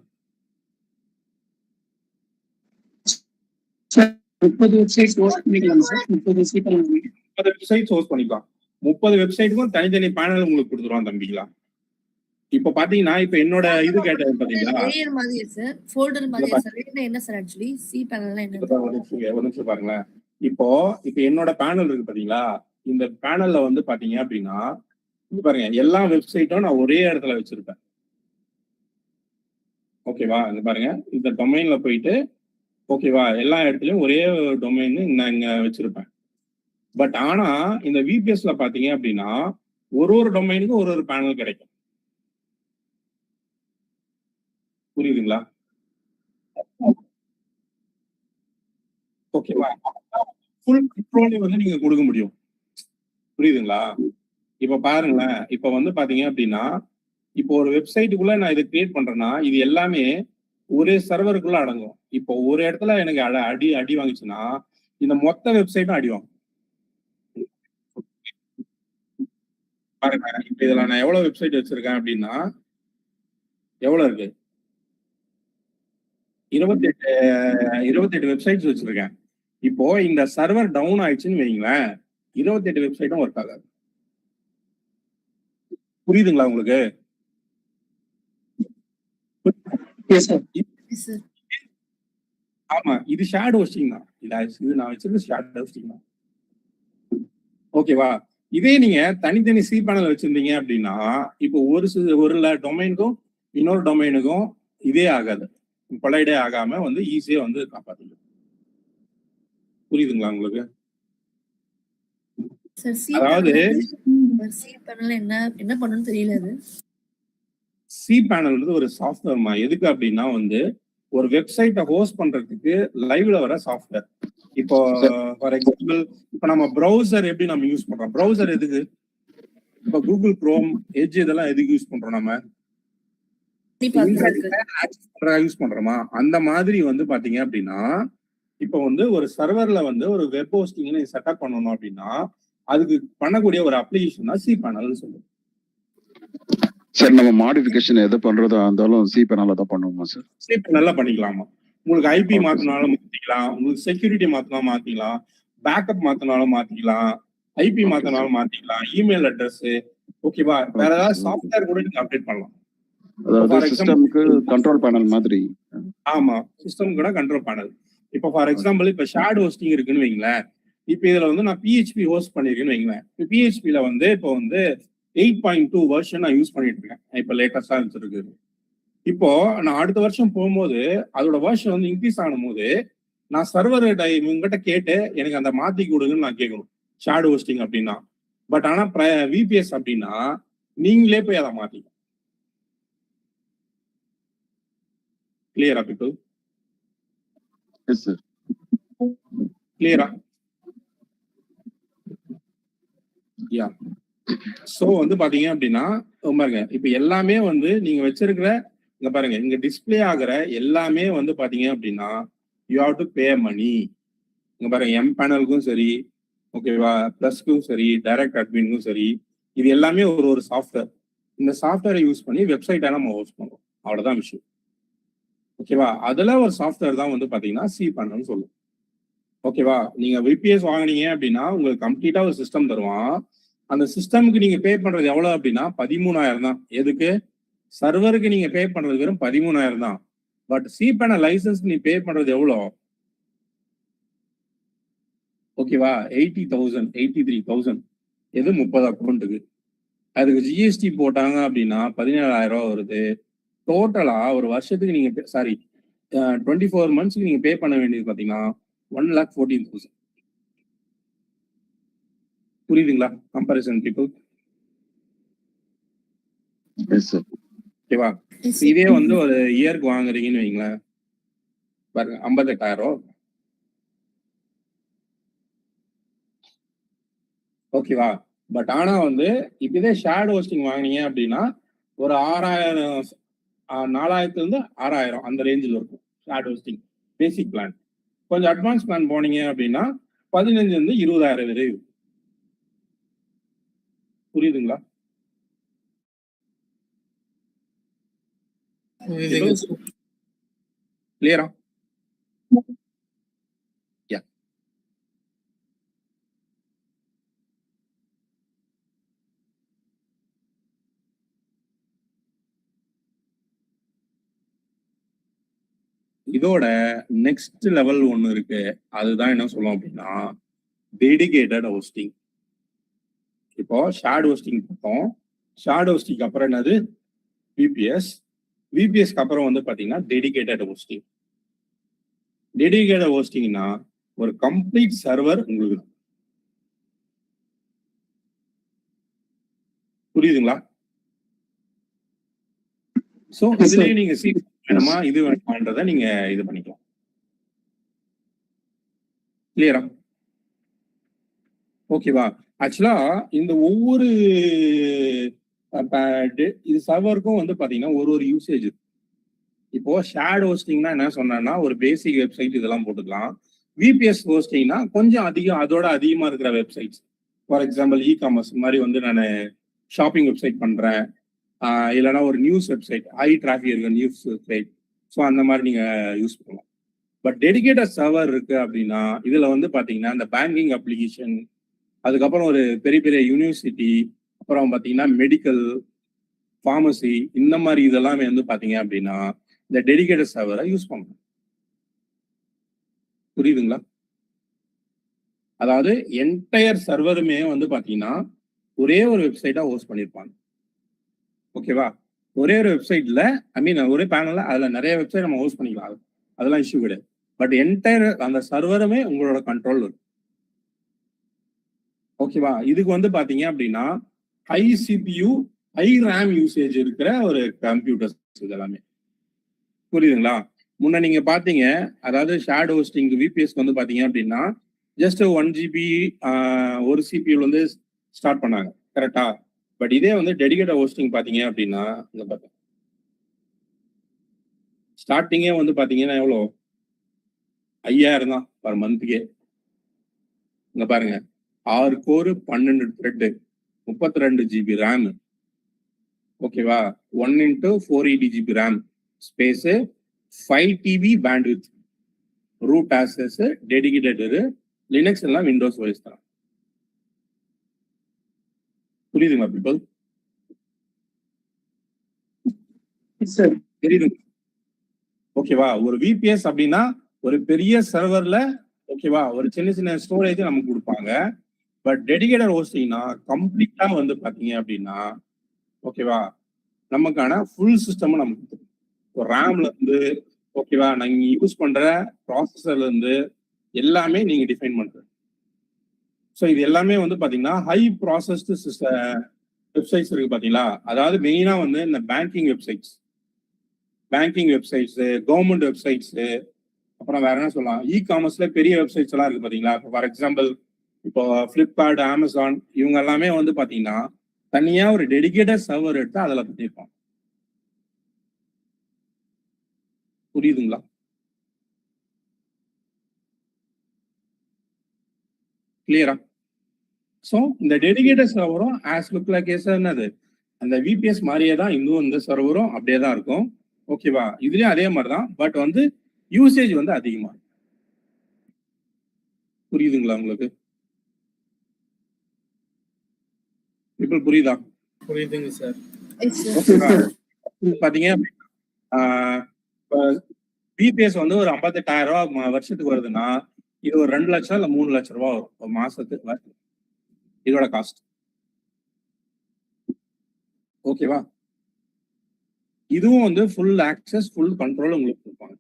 S2: 30 வெப்சைட் ஹோஸ்ட் பண்ணிக்கலாம் sir. 30 C panel
S1: 30 website host பண்ணிக்கலாம். 30 வெப்சைட்டுக்கும் தனித்தனி பேனல் உங்களுக்கு கொடுத்துருவான் தம்பிங்களா. இப்ப பாத்தீங்கன்னா இப்ப என்னோட இது கேட்டது பாத்தீங்களா,
S4: லேயர் மாதிரியே சார், ஃபோல்டர் மாதிரியே சார். என்ன சார் ஆக்சுவலி சி பேனல்னா என்ன?
S1: ஒரு நிமிஷம் பாருங்களேன். இப்போ என்னோட பேனல் இருக்கு பாத்தீங்களா, இந்த பேனல்ல வந்து பாத்தீங்க அப்படின்னா இங்க பாருங்க, எல்லா வெப்சைட்டும் நான் ஒரே இடத்துல வச்சிருப்பேன். ஓகேவா? இங்க பாருங்க, இந்த டொமைன்ல போயிட்டு ஓகேவா எல்லா இடத்துலயும் ஒரே டொமைன் நான் இங்க வச்சிருப்பேன். பட் ஆனா இந்த விபிஎஸ்ல பாத்தீங்க அப்படின்னா ஒரு டொமைனுக்கும் ஒரு பேனல் கிடைக்கும். புரியுதுங்களா? ஓகேவா? ஃபுல் கண்ட்ரோல் வந்து நீங்க கொடுக்க முடியும். புரியுதுங்களா? இப்ப பாருங்களேன், இப்ப வந்து பாத்தீங்க அப்படின்னா இப்போ ஒரு வெப்சைட்டுக்குள்ள நான் இதை கிரியேட் பண்றேன்னா இது எல்லாமே ஒரே சர்வருக்குள்ள அடங்கும். இப்போ ஒரு இடத்துல எனக்கு அடி வாங்கிச்சுன்னா இந்த மொத்த வெப்சைட்டும் அடி வாங்கும். பாருங்க, இப்ப இதுல நான் எவ்வளவு வெப்சைட் வச்சிருக்கேன் அப்படின்னா எவ்வளவு இருக்கு? 28 வெப்சைட்ஸ் வச்சிருக்கேன். இப்போ இந்த சர்வர் டவுன் ஆயிடுச்சுன்னு வைங்களேன், 28 வெப்சைட்டும் ஒர்க் ஆகாது. புரியுதுங்களா உங்களுக்கு? ஆமா, இது ஷேர்ட் ஹோஸ்டிங் தான். இது நான் வச்சிருக்க ஷேர்ட் ஹோஸ்டிங் தான். ஓகேவா? இதே நீங்க தனித்தனி சி பேனல் வச்சிருந்தீங்க அப்படின்னா இப்போ ஒரு டொமைனுக்கும் இன்னொரு டொமைனுக்கும் இதே ஆகாது, கொலைடே ஆகாம வந்து ஈஸியா வந்து காப்பாத்திடும். புரியுதுங்களா உங்களுக்கு? அதாவது
S4: சி பேனல் என்ன பண்ணனும் தெரியல. அது
S1: சி பேனல் ஒரு சாஃப்ட்வேர்மா. எதுக்கு அப்படின்னா வந்து ஒரு வெப்சைட்டை ஹோஸ்ட் பண்றதுக்கு லைவ்ல வர சாஃப்ட்வேர். இப்போ ஃபார் எக்ஸாம்பிள் இப்ப நம்ம ப்ரௌசர் எப்படி நம்ம யூஸ் பண்றோம்? ப்ரௌசர் எதுக்கு? இப்ப கூகுள் குரோம், எட்ஜ் இதெல்லாம் எதுக்கு யூஸ் பண்றோம்? நம்ம யூஸ் பண்றோமா? அந்த மாதிரி வந்து பாத்தீங்க அப்படின்னா இப்ப வந்து ஒரு சர்வர்ல வந்து ஒரு வெப் ஹோஸ்டிங் செட்டப் பண்ணணும் அப்படின்னா அதுக்கு பண்ணக்கூடிய ஒரு அப்ளிகேஷன் தான் cPanel சொல்லுவோம்.
S5: சார் நம்ம மாடிஃபிகேஷன் எது பண்றதா இருந்தாலும் cPanel தான் பண்ணுவோமா சார்?
S1: cPanel பண்ணிக்கலாமா? உங்களுக்கு ஐபி
S5: Okay,
S1: மாத்தினாலும் மாத்திக்கலாம், உங்களுக்கு செக்யூரிட்டி மாத்தினாலும் மாத்திக்கலாம், பேக்கப் மாத்தினாலும் மாத்திக்கலாம், ஐபி
S5: Okay,
S1: மாத்தினாலும் மாத்திக்கலாம், இமெயில் அட்ரஸ், ஓகேவா? வேற
S5: Okay,
S1: ஏதாவது
S5: okay.
S1: சாஃப்ட்வேர் கூட நீங்க அப்டேட் பண்ணலாம்.
S5: அதாவது
S1: ஃபார் எக்ஸாம்பிள்
S5: சிஸ்டம்க்கு கண்ட்ரோல் பேனல் மாதிரி.
S1: ஆமா, சிஸ்டம் கூட கண்ட்ரோல் பேனல். இப்போ ஃபார் எக்ஸாம்பிள் இப்ப ஷேர்ட் ஹோஸ்டிங் இருக்குன்னு வைங்களேன். இப்போ இதுல வந்து நான் PHP ஹோஸ்ட் பண்ணிருக்கேன்னு வைங்களேன். இப்போ PHP ல வந்து இப்போ வந்து 8.2 வெர்ஷன் நான் யூஸ் பண்ணிட்டு இருக்கேன். இப்போ லேட்டஸ்டா இருக்கு. இப்போ நான் அடுத்த வருஷம் போகும்போது அதோட வெர்ஷன் வந்து இன்க்ரீஸ் ஆகும் போது நான் சர்வர் இவங்ககிட்ட கேட்டு எனக்கு அந்த மாத்தி கொடுங்கன்னு நான் கேட்கணும். ஷேர்ட் ஹோஸ்டிங் அப்படின்னா. பட் ஆனா VPS அப்படின்னா நீங்களே போய் அதை மாத்திக்கணும். கிளியரா பீப்புள்?
S5: Yes sir.
S1: கிளியரா? யா. சோ வந்து பாத்தீங்க அப்படின்னா பாருங்க, இப்ப எல்லாமே வந்து நீங்க வச்சிருக்கிற இங்க பாருங்க, இங்க டிஸ்பிளே ஆகுற எல்லாமே வந்து பாத்தீங்க அப்படின்னா யூ ஹாவ் டு பே மணி. இங்க பாருங்க, mPanelக்கும் சரி, ஓகேவா, பிளஸ்க்கும் சரி, டைரக்ட் அட்மின்க்கும் சரி, இது எல்லாமே ஒரு சாஃப்ட்வேர். இந்த சாஃப்ட்வேரை யூஸ் பண்ணி வெப்சைட்டை நம்ம ஹோஸ்ட் பண்ணுவோம். அவ்வளவுதான் விஷயம். ஓகேவா? அதுல ஒரு சாஃப்ட்வேர் தான் வந்து பாத்தீங்கன்னா cPanel சொல்லுவோம். ஓகேவா? நீங்க VPS வாங்கினீங்க அப்படின்னா உங்களுக்கு கம்ப்ளீட்டா ஒரு சிஸ்டம் தருவான். அந்த சிஸ்டமுக்கு நீங்க பே பண்றது எவ்வளவு அப்படின்னா 13,000 தான். எதுக்கு? சர்வருக்கு நீங்க பே பண்றது வெறும் 13,000 தான். பட் cPanel லைசன்ஸ் நீ பே பண்றது எவ்வளவு? ஓகேவா? 80,000, 83,000. எது 30 அக்கௌண்ட்டுக்கு. அதுக்கு GST போட்டாங்க அப்படின்னா 17,000 வருது. டோட்டலா ஒரு வருஷத்துக்கு நீங்க சாரி 24 மந்த்ஸ்க்கு நீங்க பே பண்ண வேண்டியது பாத்தீங்கன்னா 1,14,000. புரியுதுங்களா? Comparison people.
S5: Yes sir.
S1: ஓகேவா? இதே வந்து ஒரு இயருக்கு வாங்குறீங்கன்னு வைங்களேன், பாருங்க 58,000. ஓகேவா? பட் ஆனா வந்து இப்பதே ஷேர்ட் ஹோஸ்டிங் வாங்கினீங்க அப்படின்னா ஒரு 6,000, 4,000 இருந்து 6,000 அந்த ரேஞ்சில் இருக்கும் ஷேர்ட் ஹோஸ்டிங் பேசிக் பிளான். கொஞ்சம் அட்வான்ஸ் பிளான் போனீங்க அப்படின்னா 15,000 இருந்து 20,000 வரை இருக்கும். புரியுதுங்களா? கிளியரா? யா. இதோட நெக்ஸ்ட் லெவல் ஒன்னு இருக்கு. அதுதான் என்ன சொல்லுவோம் அப்படின்னா டெடிகேட்டட் ஹோஸ்டிங். இப்போ ஷேர்ட் ஹோஸ்டிங் பார்த்தோம். ஷேர்ட் ஹோஸ்டிங் அப்புறம் என்னது? VPSக்கு அப்புறம் வந்து பாத்தீங்கன்னா டெடிகேட்டட் ஹோஸ்டிங். டெடிகேட்டட் ஹோஸ்டிங்னா ஒரு கம்ப்ளீட் சர்வர் உங்களுக்கு. புரியுதுங்களா? சோ இதுலயே நீங்க வேணுமா இது வேணுமான்றதை நீங்க இது பண்ணிக்கலாம். கிளியரா? ஓகேவா? ஆக்சுவலா இந்த ஒவ்வொரு இது சர்வருக்கும் வந்து பாத்தீங்கன்னா ஒரு யூசேஜ். இப்போ ஷேர்ட் ஹோஸ்டிங்னா என்ன சொன்னா ஒரு பேசிக் வெப்சைட் இதெல்லாம் போட்டுக்கலாம். VPS ஹோஸ்டிங்னா கொஞ்சம் அதிகம், அதோட அதிகமா இருக்கிற வெப்சைட்ஸ். ஃபார் எக்ஸாம்பிள் இ-காமர்ஸ் மாதிரி வந்து நான் ஷாப்பிங் வெப்சைட் பண்றேன், இல்லைன்னா ஒரு நியூஸ் வெப்சைட், ஹை டிராஃபிக் இருக்க நியூஸ் வெப்சைட். ஸோ அந்த மாதிரி நீங்க யூஸ் பண்ணலாம். பட் டெடிகேட்டட் சர்வர் இருக்கு அப்படின்னா இதுல வந்து பாத்தீங்கன்னா இந்த பேங்கிங் அப்ளிகேஷன், அதுக்கப்புறம் ஒரு பெரிய பெரிய யூனிவர்சிட்டி, அப்புறம் பாத்தீங்கன்னா மெடிக்கல், ஃபார்மசி, இந்த மாதிரி இதெல்லாமே வந்து பாத்தீங்க அப்படின்னா இந்த டெடிகேட்டட் சர்வரை யூஸ் பண்ணணும். புரியுதுங்களா? அதாவது என்டையர் சர்வருமே வந்து பாத்தீங்கன்னா ஒரே ஒரு வெப்சைட்டா ஹோஸ்ட் பண்ணிருப்பாங்க. ஓகேவா? ஒரே ஒரு வெப்சைட்ல ஒரே பேனல்ல அதுல நிறைய வெப்சைட் நம்ம ஹோஸ்ட் பண்ணிக்கலாம். அதெல்லாம் இஷ்யூ கிடையாது. பட் என்டையர் அந்த சர்வருமே உங்களோட கண்ட்ரோல் இருக்கும். ஓகேவா? இதுக்கு வந்து பாத்தீங்க அப்படின்னா high CPU, high RAM usage இருக்கிற ஒரு கம்ப்யூட்டர்ஸ் இதெல்லாமே. புரியுதுங்களா? முன்ன நீங்க பாத்தீங்க, அதாவது ஷேர்ட் ஹோஸ்டிங் VPSக்கு வந்து பாத்தீங்க அப்படின்னா ஜஸ்ட் 1 GB ஒரு CPU வந்து ஸ்டார்ட் பண்ணாங்க. கரெக்டா? பட் இதே வந்து டெடிகேட்டட் ஹோஸ்டிங் பாத்தீங்க அப்படின்னா இங்க பாருங்க, ஸ்டார்டிங்கே வந்து பாத்தீங்கன்னா எவ்வளோ? 5,000 தான் பர் மந்த்துக்கே. இங்க பாருங்க, 6 கோர் 12 த்ரெட் 32 GB RAM. ஓகேவா? 1 into 480 GB RAM space 5 TB bandwidth root access dedicated Linux எல்லாம் விண்டோஸ் OS தான். புரியுதுங்களா பீப்பிள்?
S2: சார்
S1: தெரியுது? ஓகேவா? ஒரு VPS அப்படின்னா ஒரு பெரிய சர்வர்ல ஓகேவா ஒரு சின்ன சின்ன ஸ்டோரேஜ் நமக்கு கொடுப்பாங்க. பட் டெடிகேட்டட் ஹோஸ்டிங்னா கம்ப்ளீட்டா வந்து பாத்தீங்க அப்படின்னா ஓகேவா நமக்கான ஃபுல் சிஸ்டம் நமக்கு கொடுத்துரும். ரேம்ல இருந்து ஓகேவா நீங்க யூஸ் பண்ற ப்ராசஸர்ல இருந்து எல்லாமே நீங்க டிஃபைன் பண்றது. ஸோ இது எல்லாமே வந்து பாத்தீங்கன்னா ஹை ப்ராசஸ்டு வெப்சைட்ஸ் இருக்கு பாத்தீங்களா? அதாவது மெயினா வந்து இந்த பேங்கிங் வெப்சைட்ஸ் கவர்மெண்ட் வெப்சைட்ஸ், அப்புறம் வேற என்ன சொல்லலாம், காமர்ஸ்ல பெரிய வெப்சைட்ஸ் எல்லாம் இருக்கு பாத்தீங்களா? இப்போ ஃபார் எக்ஸாம்பிள் இப்போ பிளிப்கார்ட், அமேசான் இவங்க எல்லாமே வந்து பாத்தீங்கன்னா தனியா ஒரு டெடிகேட்டட் சர்வர் எடுத்து அதில் பண்ணியிருப்பாங்க. புரியுதுங்களா? கிளியரா? ஸோ இந்த டெடிகேட்டட் சர்வரும் ஆஸ் லுக் லைக் என்னது அந்த VPS மாதிரியே தான் இன்னும் இந்த சர்வரும் அப்படியே தான் இருக்கும். ஓகேவா? இதுலயும் அதே மாதிரி தான். பட் வந்து யூசேஜ் வந்து அதிகமா. புரியுதுங்களா உங்களுக்கு? இப்போ புரியுதா?
S6: புரியுதுங்க சார்.
S1: ஓகேவா? பாத்தீங்க VPS வந்து ஒரு 58,000 ரூபாய் வருஷத்துக்கு வருதுன்னா இது ஒரு 2 லட்சம் இல்ல 3 லட்சம் ரூபாய் வரும் ஒரு மாசத்துக்கு இதோட காஸ்ட். ஓகேவா? இதுவும் வந்து ஃபுல் ஆக்சஸ் ஃபுல் கண்ட்ரோல் உங்களுக்கு கொடுப்பாங்க.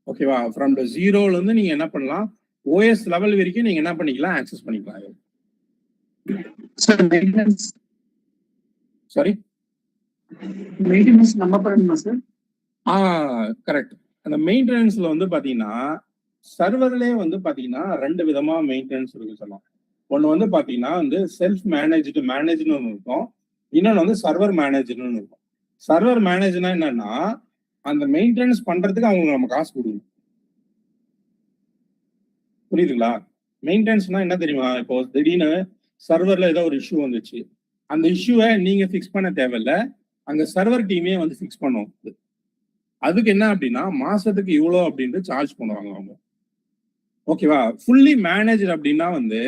S1: ஓகேவா? ஃப்ரம் த ஜீரோல இருந்து நீங்க என்ன பண்ணலாம், OS லெவல் வரைக்கும் நீங்க என்ன பண்ணிக்கலாம், ஆக்சஸ் பண்ணிக்கலாம்.
S2: சார் மெயின்டெனன்ஸ்
S1: சாரி
S2: நம்ம பண்ணணுமா சார்?
S1: கரெக்ட். அந்த மெயின்டெனன்ஸ்ல வந்து பாத்தீங்கன்னா சர்வர்லயே வந்து பாத்தீங்கன்னா 2 விதமா மெயின்டெனன்ஸ் இருக்கு சொல்லலாம். ஒன்னு வந்து பாத்தீங்கன்னா வந்து செல்ஃப் மேனேஜ்னு ஒன்று இருக்கும், இன்னொன்று வந்து சர்வர் மேனேஜ்னு இருக்கும். சர்வர் மேனேஜ்னா என்னன்னா அந்த மெயின்டெனன்ஸ் பண்றதுக்கு அவங்க நம்ம காசு கொடுக்கணும். புரியுதுங்களா? மெயின்டெனன்ஸ்னா என்ன தெரியுமா? இப்போ திடீர்னு சர்வர்ல ஏதோ ஒரு இஷ்யூ வந்துச்சு, அந்த இஷ்யூவை நீங்க ஃபிக்ஸ் பண்ண தேவையில்ல, அங்க சர்வர் டீமே வந்து ஃபிக்ஸ் பண்ணுவோம். அதுக்கு என்ன அப்படின்னா மாசத்துக்கு இவ்வளோ அப்படின்ட்டு சார்ஜ் பண்ணுவாங்க அவங்க. ஓகேவா? ஃபுல்லி மேனேஜர் அப்படின்னா வந்து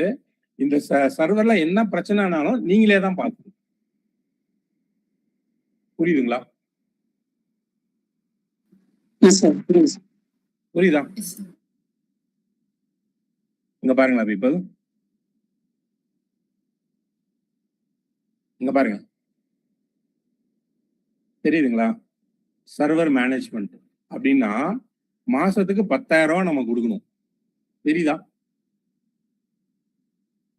S1: இந்த சர்வர்ல என்ன பிரச்சனைனாலும் நீங்களே தான் பார்க்கணும். புரியுதுங்களா? புரியுதா? இங்க பாருங்களா பீப்பிள், இங்க பாருங்க, தெரியுதுங்களா? சர்வர் மேனேஜ்மெண்ட் அப்படின்னா மாசத்துக்கு 10,000 ரூபாய் நம்ம கொடுக்கணும். தெரியுதா?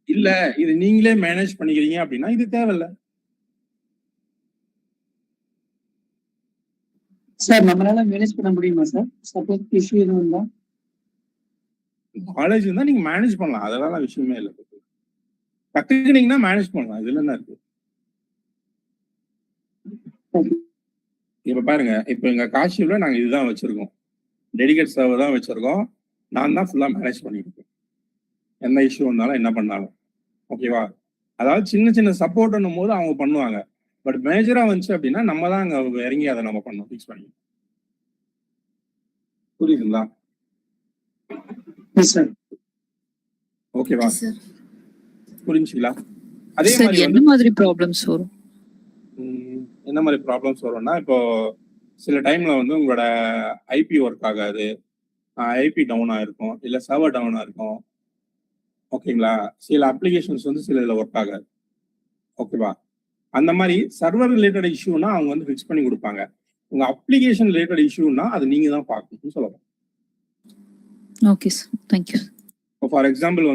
S1: இல்ல இது நீங்களே மேனேஜ் பண்ணிக்கிறீங்க அப்படின்னா இது தேவையில்ல.
S2: சார் நம்மளால மேனேஜ் பண்ண முடியுமா சார்? சப்போஸ் இஷ்யூ எதுவும் இருந்தா
S1: காலேஜ் இருந்தா நீங்க மேனேஜ் பண்ணலாம், அதெல்லாம் விஷயமே இல்லை. கத்துக்கிட்டீங்கன்னா மேனேஜ் பண்ணலாம், இதுல என்ன இருக்கு? இப்ப பாருங்க, இப்ப எங்க காஷியில நாங்க இதுதான் வச்சிருக்கோம், டெடிகேட் சர்வர் தான் வச்சிருக்கோம். நான் தான் ஃபுல்லா மேனேஜ் பண்ணிட்டு இருக்கேன், என்ன இஷ்யூ வந்தாலும் என்ன பண்ணாலும். ஓகேவா? அதாவது சின்ன சின்ன சப்போர்ட்னும் போது அவங்க பண்ணுவாங்க, பட் மேஜரா வந்துச்சு அப்படின்னா நம்ம தான் அங்க இறங்கி அதை நம்ம பண்ணணும், ஃபிக்ஸ் பண்ணி. புரியுதுங்களா? ஓகேவா? புரிஞ்சுங்களா? அதே மாதிரி
S7: என்ன மாதிரி ப்ராப்ளம்ஸ் வரும்?
S1: என்ன மாதிரி ப்ராப்ளம்ஸ் வரும்னா, இப்போ சில டைம்ல வந்து உங்களோட IP ஒர்க் ஆகாது, IP டவுன் ஆயிருக்கும், இல்ல சர்வர் டவுன் ஆயிருக்கும். ஓகேங்களா? சில அப்ளிகேஷன்ஸ் வந்து சில இதில் ஒர்க் ஆகாது. ஓகேவா? அந்த மாதிரி சர்வர் ரிலேட்டட் இஷ்யூனா அவங்க வந்து ஃபிக்ஸ் பண்ணி கொடுப்பாங்க. உங்க அப்ளிகேஷன் ரிலேட்டட் இஷ்யூனா அது நீங்க தான் பார்க்கணும்னு சொல்லலாம்.
S7: Okay sir, thank you.
S1: For example